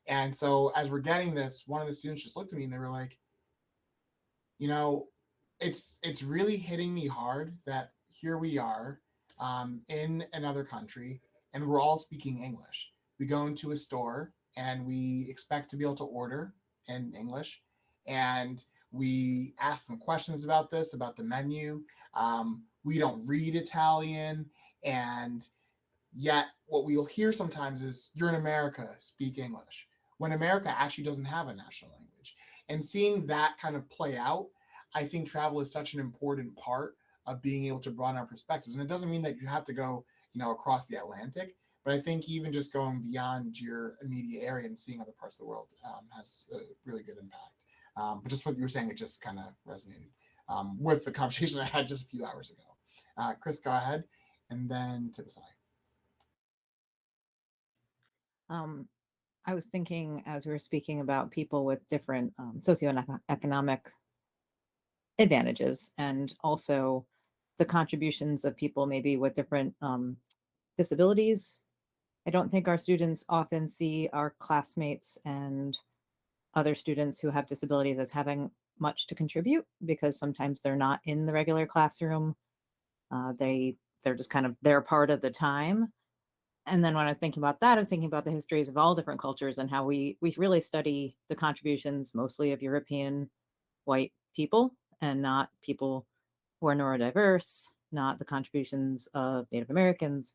And so as we're getting this, one of the students just looked at me and they were like, you know, it's really hitting me hard that here we are in another country and we're all speaking English. We go into a store and we expect to be able to order in English, and we ask them questions about this, about the menu. We don't read Italian, and yet what we'll hear sometimes is, "You're in America, speak English," when America actually doesn't have a national language. And seeing that kind of play out, I think travel is such an important part of being able to broaden our perspectives. And it doesn't mean that you have to go, across the Atlantic, but I think even just going beyond your immediate area and seeing other parts of the world has a really good impact. But just what you were saying, it just kind of resonated with the conversation I had just a few hours ago. Chris, go ahead, and then Tibisai. I was thinking as we were speaking about people with different socioeconomic advantages, and also the contributions of people maybe with different disabilities. I don't think our students often see our classmates and other students who have disabilities as having much to contribute, because sometimes they're not in the regular classroom. They're just kind of their part of the time. And then when I was thinking about that, I was thinking about the histories of all different cultures and how we really study the contributions mostly of European white people, and not people who are neurodiverse, not the contributions of Native Americans,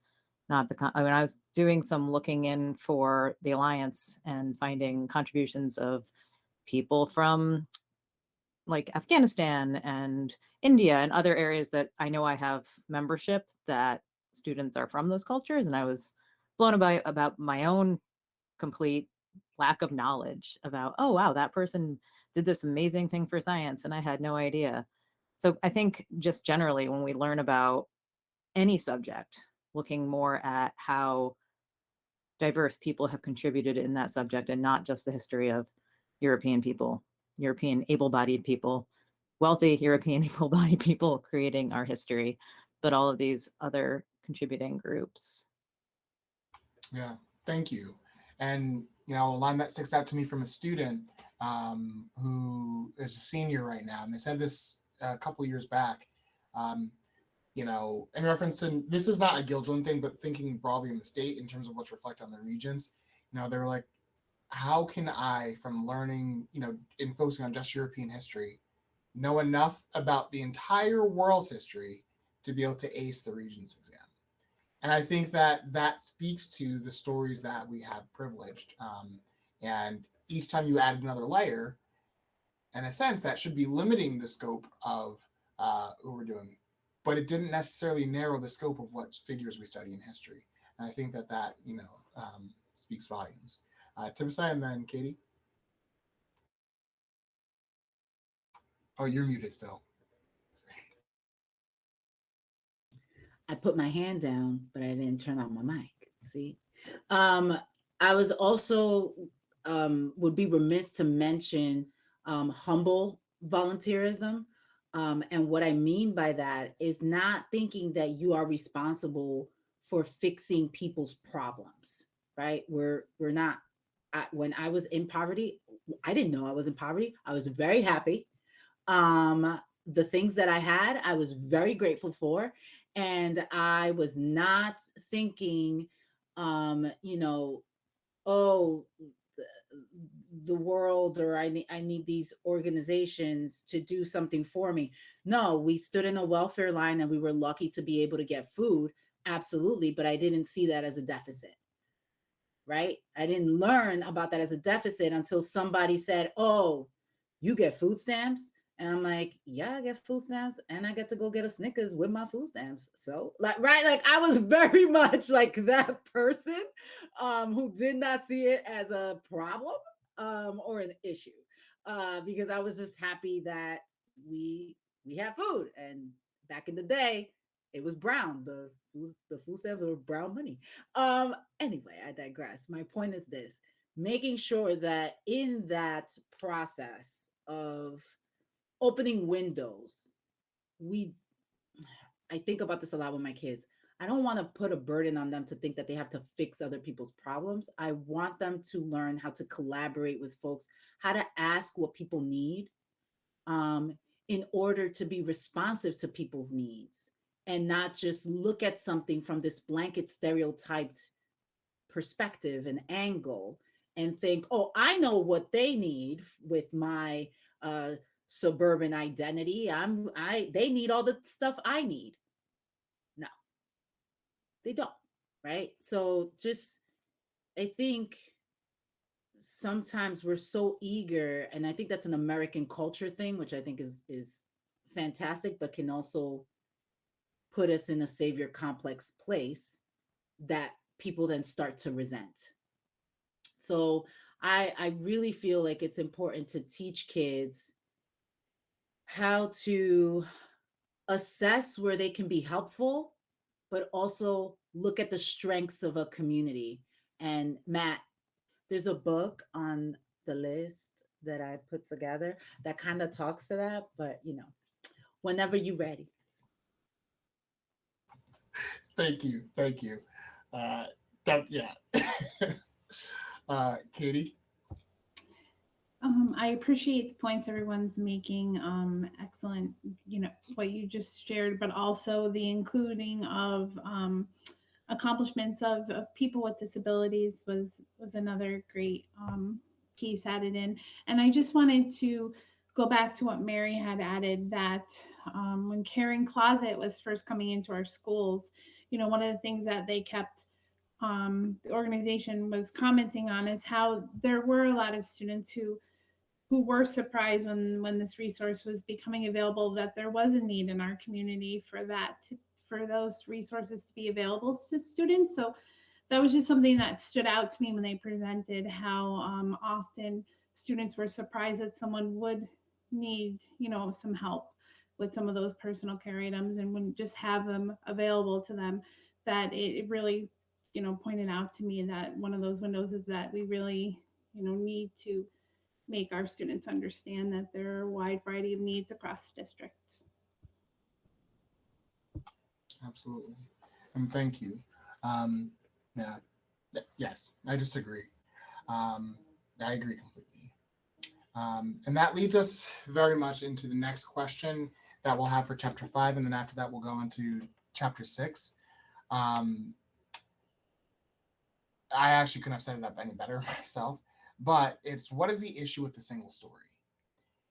not the, I mean, I was doing some looking in for the Alliance and finding contributions of people from like Afghanistan and India and other areas that I know I have membership that students are from those cultures. And I was blown away about my own complete lack of knowledge about, oh, wow, that person did this amazing thing for science and I had no idea. So I think just generally when we learn about any subject, looking more at how diverse people have contributed in that subject and not just the history of European people, European able-bodied people, wealthy European able-bodied people creating our history, but all of these other contributing groups. Yeah, thank you. And a line that sticks out to me from a student who is a senior right now, and they said this a couple years back. In reference to, this is not a Gildrain thing, but thinking broadly in the state in terms of what's reflected on the regions. They were like, how can I, from learning, in focusing on just European history, know enough about the entire world's history to be able to ace the Regents exam? And I think that speaks to the stories that we have privileged. And each time you add another layer, in a sense, that should be limiting the scope of what we're doing. But it didn't necessarily narrow the scope of what figures we study in history. And I think that speaks volumes. Tibisai, and then Katie. Oh, you're muted still. I put my hand down, but I didn't turn on my mic. See, I was also would be remiss to mention humble volunteerism. And what I mean by that is not thinking that you are responsible for fixing people's problems. right? We're not. When I was in poverty, I didn't know I was in poverty. I was very happy. The things that I had, I was very grateful for, and I was not thinking, you know, oh, the world, or I need these organizations to do something for me. No, we stood in a welfare line and we were lucky to be able to get food. Absolutely. But I didn't see that as a deficit, right? I didn't learn about that as a deficit until somebody said, oh, you get food stamps? And I'm like, yeah, I get food stamps and I get to go get a Snickers with my food stamps. So like, right. Like I was very much like that person who did not see it as a problem or an issue because I was just happy that we had food. And back in the day, it was brown. The food stamps were brown money. Anyway, I digress. My point is this: making sure that in that process of opening windows, I think about this a lot with my kids. I don't want to put a burden on them to think that they have to fix other people's problems. I want them to learn how to collaborate with folks, how to ask what people need um, in order to be responsive to people's needs and not just look at something from this blanket stereotyped perspective and angle and think, oh, I know what they need with my suburban identity. They need all the stuff I need. No, they don't. Right. So just, I think sometimes we're so eager, and I think that's an American culture thing, which I think is fantastic, but can also put us in a savior complex place that people then start to resent. So I really feel like it's important to teach kids how to assess where they can be helpful, but also look at the strengths of a community. And Matt, there's a book on the list that I put together that kind of talks to that, but whenever you're ready. Thank you. Thank you. Yeah. Katie? I appreciate the points everyone's making. Excellent, what you just shared, but also the including of accomplishments of people with disabilities was another great piece added in. And I just wanted to go back to what Mary had added, that when Caring Closet was first coming into our schools, one of the things that they kept the organization was commenting on is how there were a lot of students who were surprised when this resource was becoming available, that there was a need in our community for for those resources to be available to students. So that was just something that stood out to me when they presented, how often students were surprised that someone would need, some help with some of those personal care items and wouldn't just have them available to them. That it really, pointed out to me that one of those windows is that we really, need to make our students understand that there are a wide variety of needs across the district. Absolutely. And thank you. Yeah. Yes, I disagree. I agree completely. And that leads us very much into the next question that we'll have for chapter 5. And then after that, we'll go into chapter 6. I actually couldn't have set it up any better myself, but it's, what is the issue with the single story?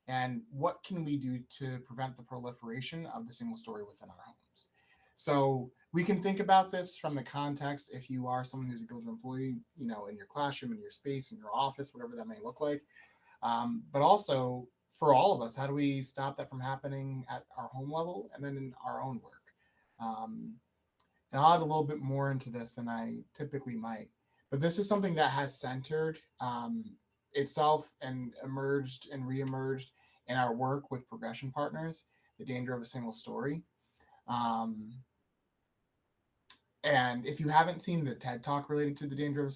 And what can we do to prevent the proliferation of the single story within our homes? So we can think about this from the context, if you are someone who's a guild employee, in your classroom, in your space, in your office, whatever that may look like. But also for all of us, how do we stop that from happening at our home level and then in our own work? And I'll add a little bit more into this than I typically might. But this is something that has centered itself and emerged and reemerged in our work with progression partners, the danger of a single story. And if you haven't seen the TED Talk related to the danger of a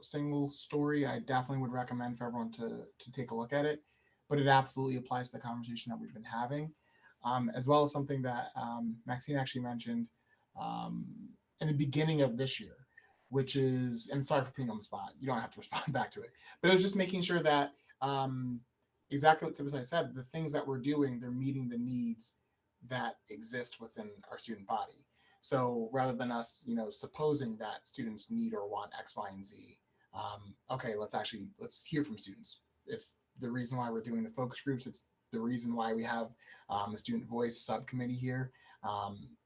single story, I definitely would recommend for everyone to take a look at it. But it absolutely applies to the conversation that we've been having, as well as something that Maxine actually mentioned in the beginning of this year, which is, and sorry for putting you on the spot, you don't have to respond back to it, but it was just making sure that exactly what Tibisai said, the things that we're doing, they're meeting the needs that exist within our student body. So rather than us, supposing that students need or want X, Y, and Z, okay, let's hear from students. It's the reason why we're doing the focus groups. It's the reason why we have the student voice subcommittee here.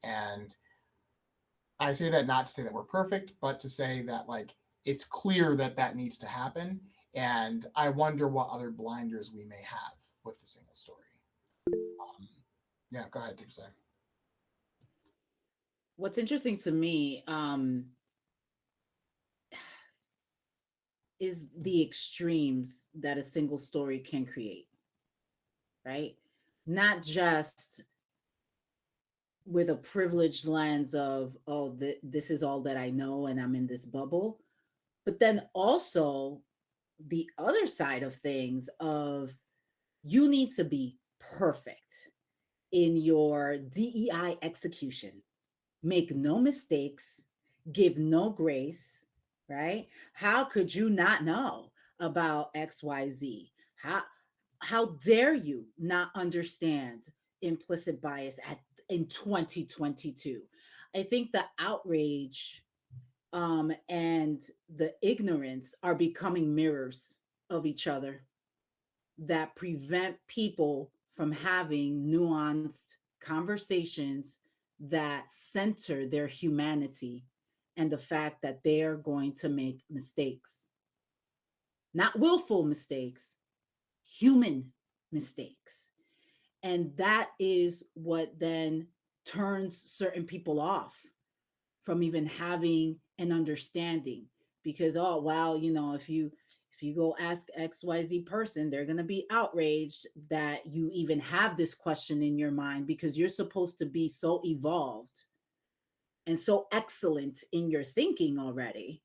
And I say that not to say that we're perfect, but to say that it's clear that that needs to happen. And I wonder what other blinders we may have with the single story. Yeah, go ahead, Tibisai. What's interesting to me is the extremes that a single story can create, right? Not just with a privileged lens of, oh, this is all that I know and I'm in this bubble, but then also the other side of things of you need to be perfect in your DEI execution. Make no mistakes, give no grace, right? How could you not know about XYZ? How dare you not understand implicit bias in 2022? I think the outrage and the ignorance are becoming mirrors of each other that prevent people from having nuanced conversations that center their humanity and the fact that they are going to make mistakes. Not willful mistakes, human mistakes. And that is what then turns certain people off from even having an understanding. Because, oh, wow, if you go ask XYZ person, they're going to be outraged that you even have this question in your mind, because you're supposed to be so evolved and so excellent in your thinking already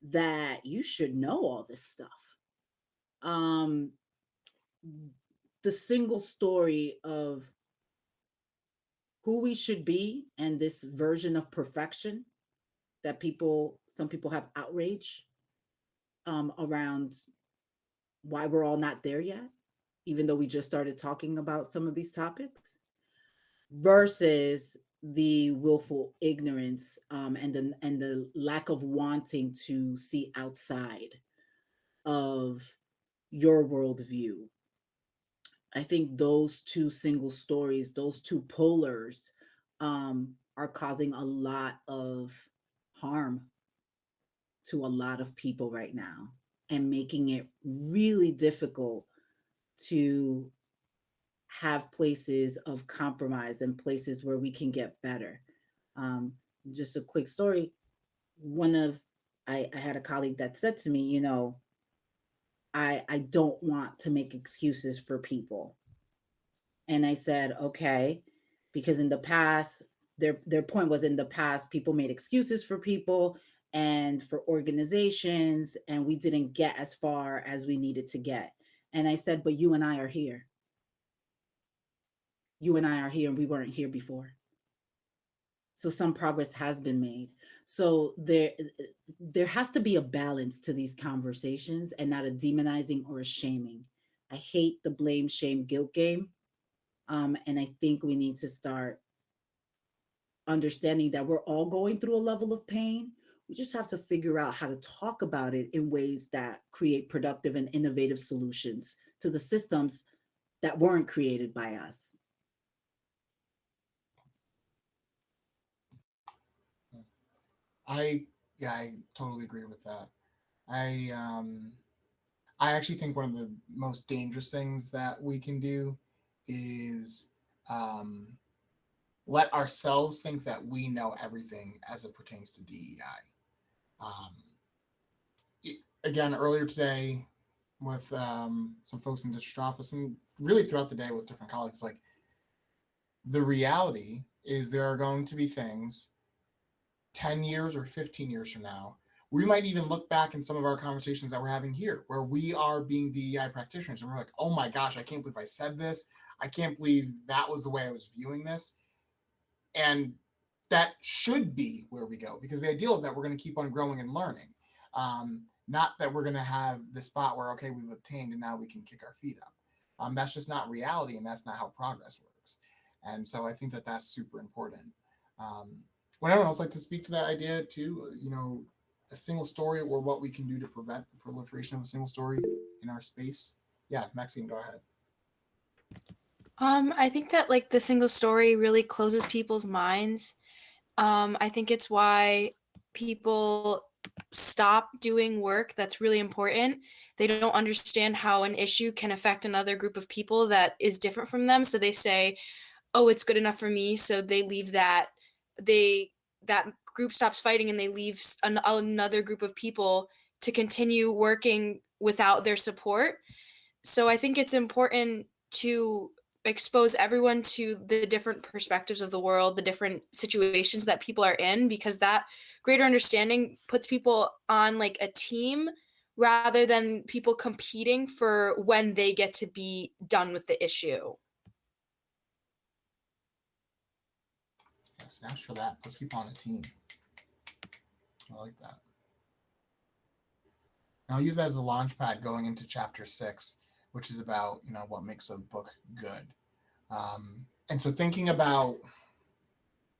that you should know all this stuff. The single story of who we should be and this version of perfection that some people have outrage around why we're all not there yet, even though we just started talking about some of these topics, versus the willful ignorance and the lack of wanting to see outside of your worldview. I think those two single stories, those two polars, are causing a lot of harm to a lot of people right now and making it really difficult to have places of compromise and places where we can get better. Just a quick story. I had a colleague that said to me, I don't want to make excuses for people. And I said, okay, because in the past, their point was, in the past, people made excuses for people and for organizations, and we didn't get as far as we needed to get. And I said, but you and I are here. You and I are here, and we weren't here before. So some progress has been made. So there has to be a balance to these conversations and not a demonizing or a shaming. I hate the blame, shame, guilt game. And I think we need to start understanding that we're all going through a level of pain. We just have to figure out how to talk about it in ways that create productive and innovative solutions to the systems that weren't created by us. I totally agree with that. I actually think one of the most dangerous things that we can do is let ourselves think that we know everything as it pertains to DEI. Again, earlier today with some folks in district office, and really throughout the day with different colleagues, the reality is there are going to be things 10 years or 15 years from now, we might even look back in some of our conversations that we're having here where we are being DEI practitioners and we're like, oh my gosh, I can't believe I said this. I can't believe that was the way I was viewing this. And that should be where we go, because the ideal is that we're going to keep on growing and learning. Not that we're going to have the spot where, okay, we've obtained and now we can kick our feet up. That's just not reality, and that's not how progress works. And so I think that that's super important. Would anyone else like to speak to that idea too? A single story, or what we can do to prevent the proliferation of a single story in our space? Yeah, Maxine, go ahead. I think that like the single story really closes people's minds. I think it's why people stop doing work that's really important. They don't understand how an issue can affect another group of people that is different from them. So they say, oh, it's good enough for me. So they leave that. That group stops fighting, and they leave another group of people to continue working without their support. So I think it's important to expose everyone to the different perspectives of the world, the different situations that people are in, because that greater understanding puts people on like a team rather than people competing for when they get to be done with the issue. Yes, thanks for that. Puts people on a team. I like that. And I'll use that as a launch pad going into chapter 6, which is about, what makes a book good. And so thinking about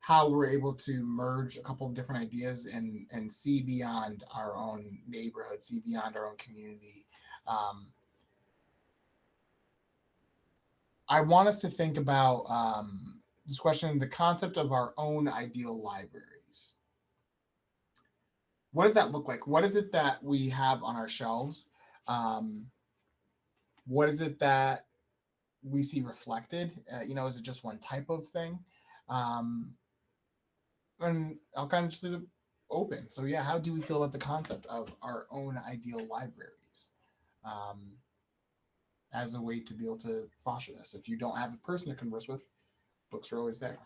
how we're able to merge a couple of different ideas and see beyond our own neighborhood, see beyond our own community. I want us to think about this question, the concept of our own ideal libraries. What does that look like? What is it that we have on our shelves? What is it that we see reflected? Is it just one type of thing? And I'll kind of just leave it open. So yeah, how do we feel about the concept of our own ideal libraries as a way to be able to foster this? If you don't have a person to converse with, books are always there.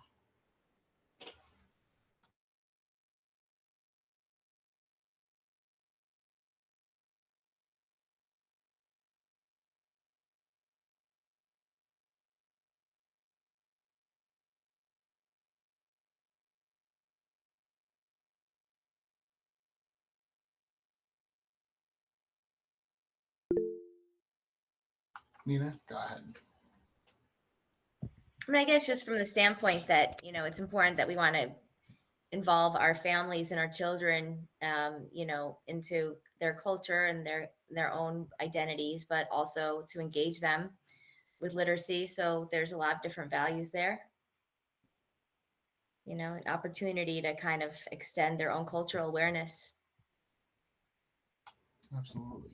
Nina, go ahead. I mean, I guess just from the standpoint that, it's important that we want to involve our families and our children, into their culture and their own identities, but also to engage them with literacy. So there's a lot of different values there. An opportunity to kind of extend their own cultural awareness. Absolutely.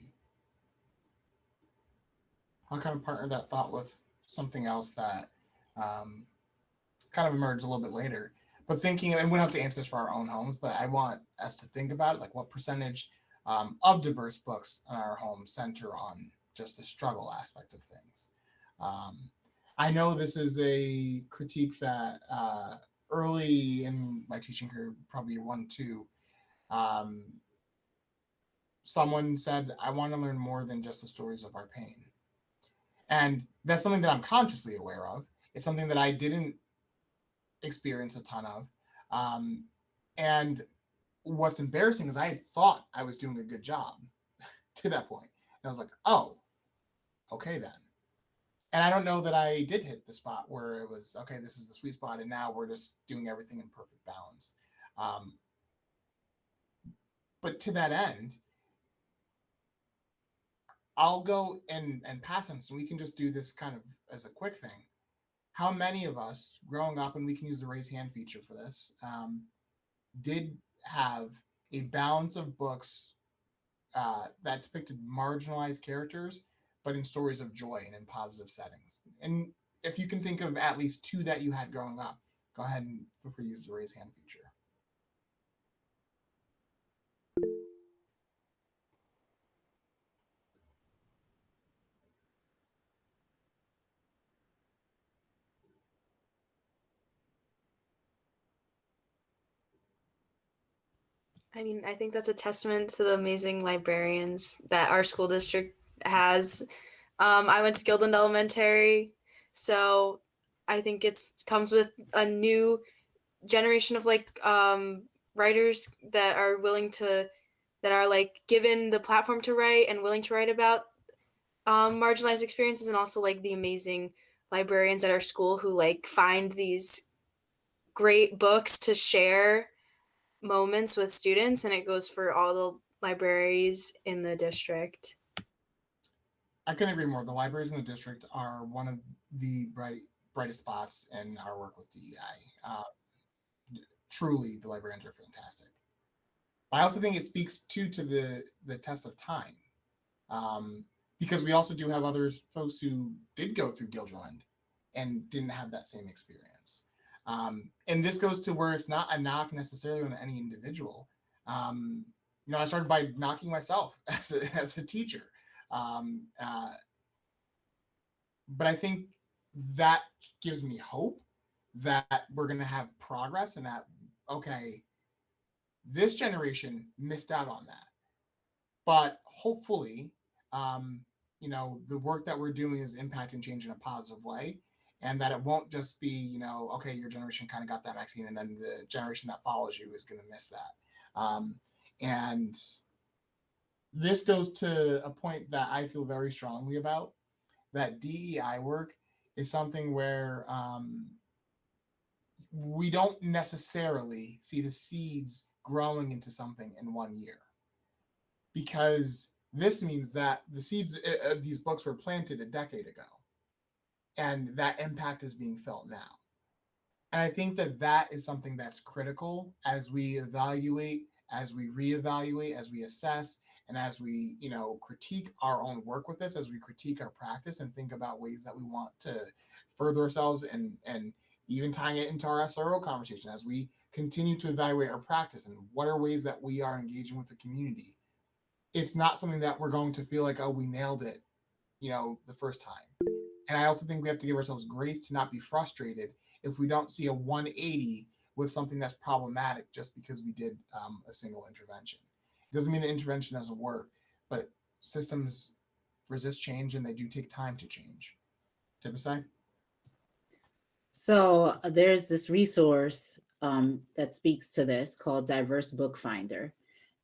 I'll kind of partner that thought with something else that kind of emerged a little bit later. But thinking, and we don't have to answer this for our own homes, but I want us to think about it, like what percentage of diverse books in our home center on just the struggle aspect of things. I know this is a critique that early in my teaching career, probably 1, 2, someone said, I want to learn more than just the stories of our pain. And that's something that I'm consciously aware of. It's something that I didn't experience a ton of. And what's embarrassing is I had thought I was doing a good job to that point. And I was like, oh, okay then. And I don't know that I did hit the spot where it was, okay, this is the sweet spot, and now we're just doing everything in perfect balance. But to that end, I'll go and pass on, so we can just do this kind of as a quick thing. How many of us growing up, and we can use the raise hand feature for this, did have a balance of books that depicted marginalized characters, but in stories of joy and in positive settings? And if you can think of at least 2 that you had growing up, go ahead and feel free to use the raise hand feature. I mean, I think that's a testament to the amazing librarians that our school district has. I went to Gildan Elementary, so I think it comes with a new generation of like writers that are willing to, that are like given the platform to write and willing to write about marginalized experiences, and also like the amazing librarians at our school who like find these great books to share moments with students, and it goes for all the libraries in the district. I couldn't agree more. The libraries in the district are one of the brightest spots in our work with DEI. Truly, the librarians are fantastic. But I also think it speaks to the test of time, because we also do have other folks who did go through Gilderland and didn't have that same experience. And this goes to where it's not a knock necessarily on any individual. I started by knocking myself as a teacher. But I think that gives me hope that we're going to have progress, and that, okay, this generation missed out on that. But hopefully, the work that we're doing is impacting change in a positive way, and that it won't just be, okay, your generation kind of got that vaccine, and then the generation that follows you is going to miss that. And this goes to a point that I feel very strongly about, that DEI work is something where we don't necessarily see the seeds growing into something in 1 year, because this means that the seeds of these books were planted a decade ago, and that impact is being felt now. And I think that is something that's critical as we evaluate, as we reevaluate, as we assess, and as we, critique our own work with this, as we critique our practice and think about ways that we want to further ourselves, and even tying it into our SRO conversation, as we continue to evaluate our practice and what are ways that we are engaging with the community. It's not something that we're going to feel like, oh, we nailed it, the first time. And I also think we have to give ourselves grace to not be frustrated if we don't see a 180 with something that's problematic just because we did a single intervention. It doesn't mean the intervention doesn't work, but systems resist change, and they do take time to change. Tibisai? So there's this resource that speaks to this called Diverse Book Finder.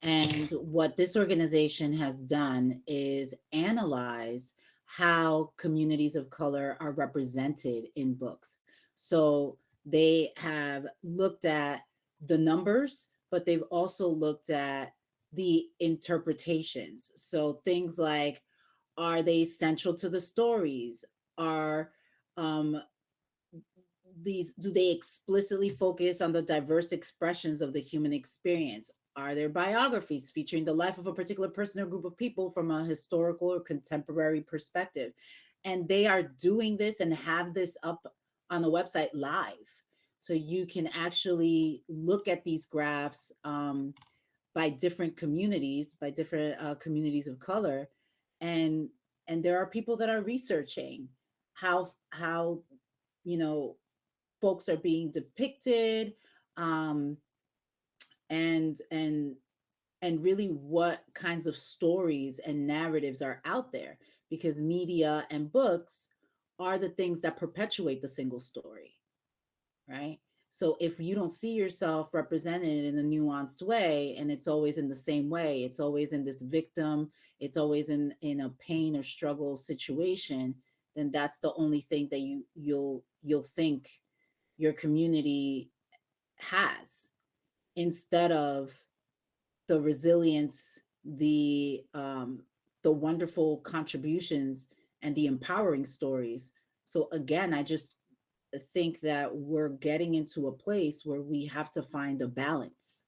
And what this organization has done is analyze how communities of color are represented in books. So they have looked at the numbers, but they've also looked at the interpretations. So things like, are they central to the stories? Are do they explicitly focus on the diverse expressions of the human experience? Are there biographies featuring the life of a particular person or group of people from a historical or contemporary perspective? And they are doing this and have this up on the website live. So you can actually look at these graphs by different communities, by different communities of color. And there are people that are researching how folks are being depicted, and really what kinds of stories and narratives are out there, because media and books are the things that perpetuate the single story, right? So if you don't see yourself represented in a nuanced way, and it's always in the same way, it's always in this victim, it's always in a pain or struggle situation, then that's the only thing that you'll think your community has, instead of the resilience, the wonderful contributions, and the empowering stories. So again, I just think that we're getting into a place where we have to find a balance.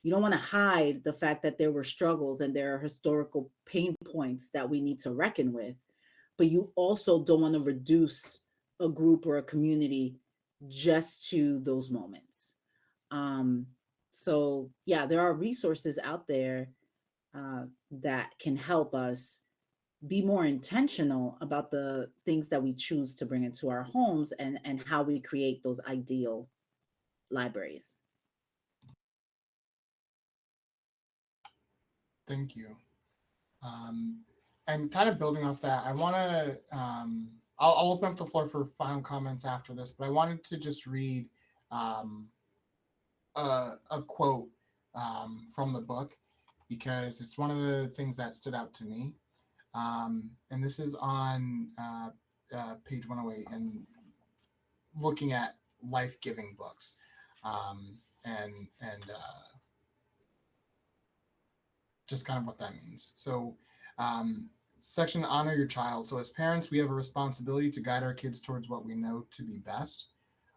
You don't want to hide the fact that there were struggles and there are historical pain points that we need to reckon with, but you also don't want to reduce a group or a community just to those moments. So yeah, there are resources out there that can help us be more intentional about the things that we choose to bring into our homes, and how we create those ideal libraries. Thank you. And kind of building off that, I want to, I'll open up the floor for final comments after this, but I wanted to just read a quote from the book because it's one of the things that stood out to me. And this is on page 108 and looking at life-giving books and just kind of what that means. So section honor your child. So as parents, we have a responsibility to guide our kids towards what we know to be best.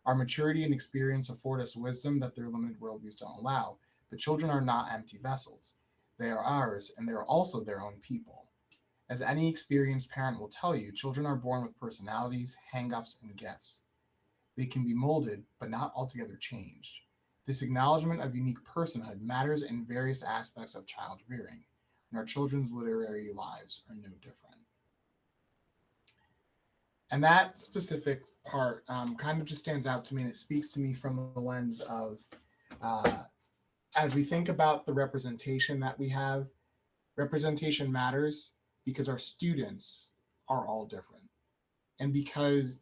Our maturity and experience afford us wisdom that their limited worldviews don't allow. But children are not empty vessels. They are ours, and they are also their own people. As any experienced parent will tell you, children are born with personalities, hang-ups, and gifts. They can be molded, but not altogether changed. This acknowledgement of unique personhood matters in various aspects of child rearing, and our children's literary lives are no different. And that specific part kind of just stands out to me, and it speaks to me from the lens of, as we think about the representation that we have, representation matters because our students are all different. And because,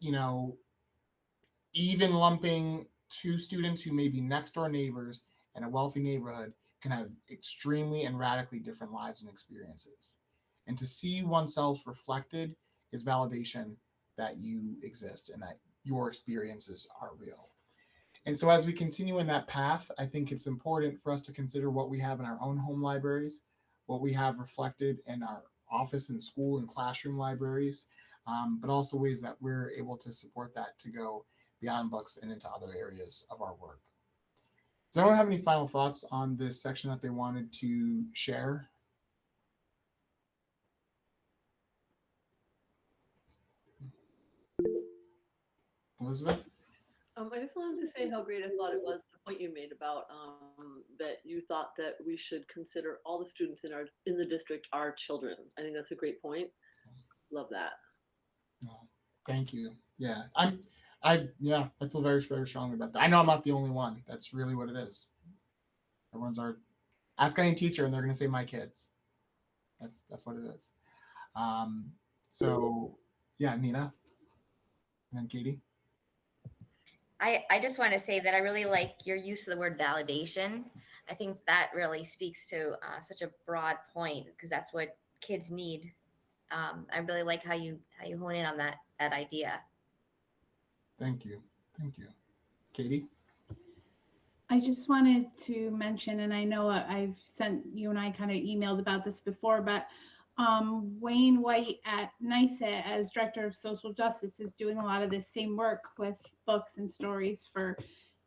even lumping two students who may be next door neighbors in a wealthy neighborhood can have extremely and radically different lives and experiences. And to see oneself reflected is validation that you exist and that your experiences are real. And so as we continue in that path, I think it's important for us to consider what we have in our own home libraries, what we have reflected in our office and school and classroom libraries, but also ways that we're able to support that to go beyond books and into other areas of our work. Does anyone have any final thoughts on this section that they wanted to share? Elizabeth? I just wanted to say how great I thought it was, the point you made about that you thought that we should consider all the students in the district our children. I think that's a great point. Love that. Oh, thank you. Yeah, I feel very, very strongly about that. I know I'm not the only one. That's really what it is. Everyone's ask any teacher and they're going to say my kids. That's what it is. So yeah, Nina, and then Katie. I just want to say that I really like your use of the word validation. I think that really speaks to such a broad point because that's what kids need. I really like how you hone in on that idea. Thank you, Katie. I just wanted to mention, and I know I've sent you and I kind of emailed about this before, but Wayne White at NYSET as Director of Social Justice is doing a lot of this same work with books and stories for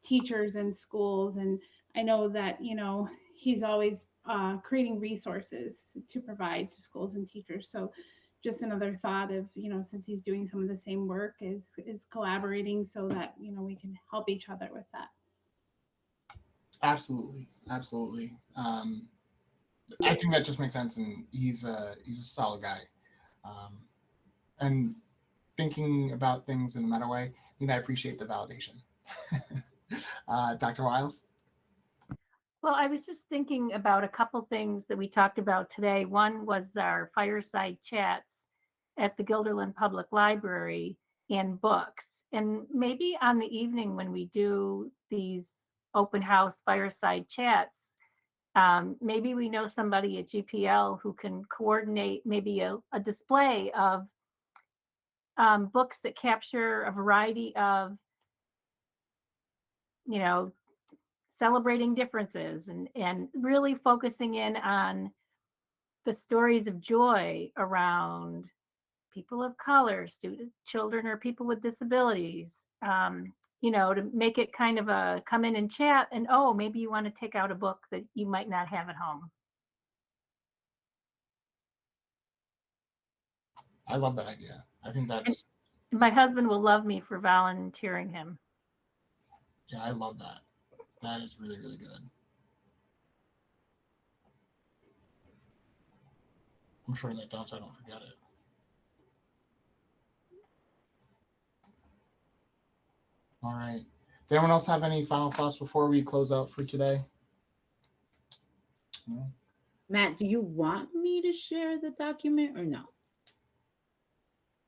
teachers and schools. And I know that, he's always creating resources to provide to schools and teachers. So just another thought of, since he's doing some of the same work is collaborating so that, we can help each other with that. Absolutely. I think that just makes sense, and he's a solid guy. And thinking about things in a meta way, I appreciate the validation. Dr. Wiles? Well, I was just thinking about a couple things that we talked about today. One was our fireside chats at the Guilderland Public Library and books. And maybe on the evening when we do these open house fireside chats, maybe we know somebody at GPL who can coordinate maybe a display of books that capture a variety of, celebrating differences and really focusing in on the stories of joy around people of color, children or people with disabilities, to make it kind of a come in and chat and, maybe you want to take out a book that you might not have at home. I love that idea. I think that's... My husband will love me for volunteering him. Yeah, I love that. That is really, really good. I'm sure that down so I don't forget it. All right. Does anyone else have any final thoughts before we close out for today? No? Matt, do you want me to share the document or no?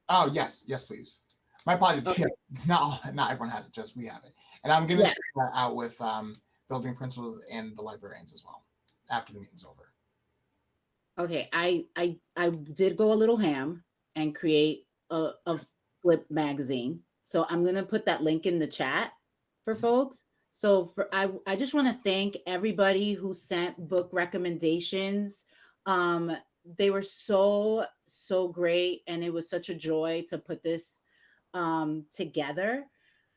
Oh, yes, please. My apologies. Okay. Yeah, not everyone has it, just we have it. And I'm going to share that out with building principals and the librarians as well after the meeting's over. Okay, I did go a little ham and create a flip magazine. So I'm gonna put that link in the chat for folks. So I just want to thank everybody who sent book recommendations. They were so great, and it was such a joy to put this together.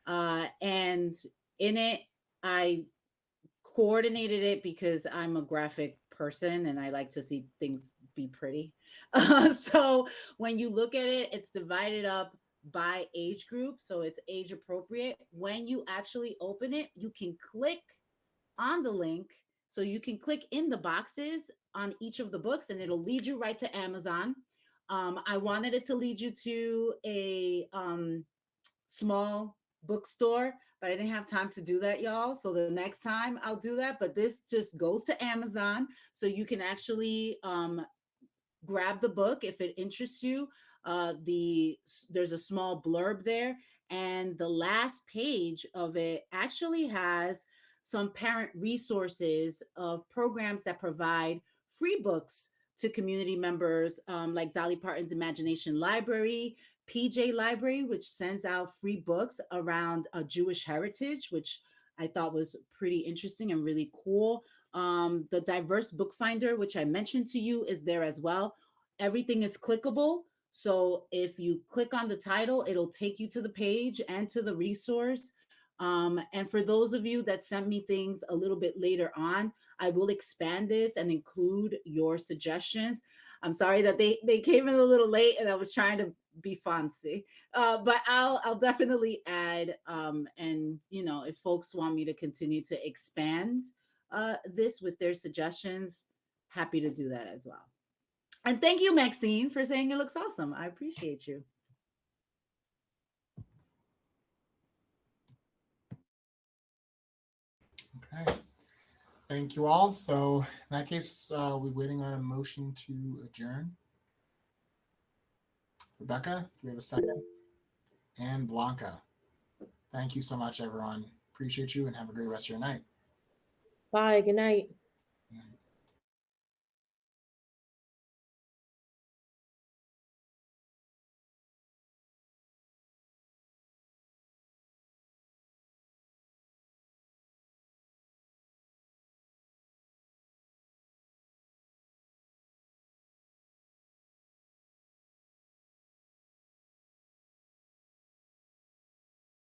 And in it, I coordinated it because I'm a graphic person and I like to see things be pretty. So when you look at it, it's divided up by age group. So it's age appropriate. When you actually open it, you can click on the link. So you can click in the boxes on each of the books and it'll lead you right to Amazon. I wanted it to lead you to a small bookstore, but I didn't have time to do that, y'all. So the next time I'll do that. But this just goes to Amazon. So you can actually grab the book if it interests you. There's a small blurb there. And the last page of it actually has some parent resources of programs that provide free books to community members, like Dolly Parton's Imagination Library, PJ Library, which sends out free books around Jewish heritage, which I thought was pretty interesting and really cool. The Diverse Book Finder, which I mentioned to you, is there as well. Everything is clickable. So if you click on the title, it'll take you to the page and to the resource. And for those of you that sent me things a little bit later on, I will expand this and include your suggestions. I'm sorry that they came in a little late and I was trying to be fancy, but I'll definitely add. And you know, if folks want me to continue to expand this with their suggestions, happy to do that as well. And thank you, Maxine, for saying it looks awesome. I appreciate you. Okay. Thank you all. So in that case, we're waiting on a motion to adjourn. Rebecca, do we have a second? And Blanca. Thank you so much, everyone. Appreciate you and have a great rest of your night. Bye. Good night.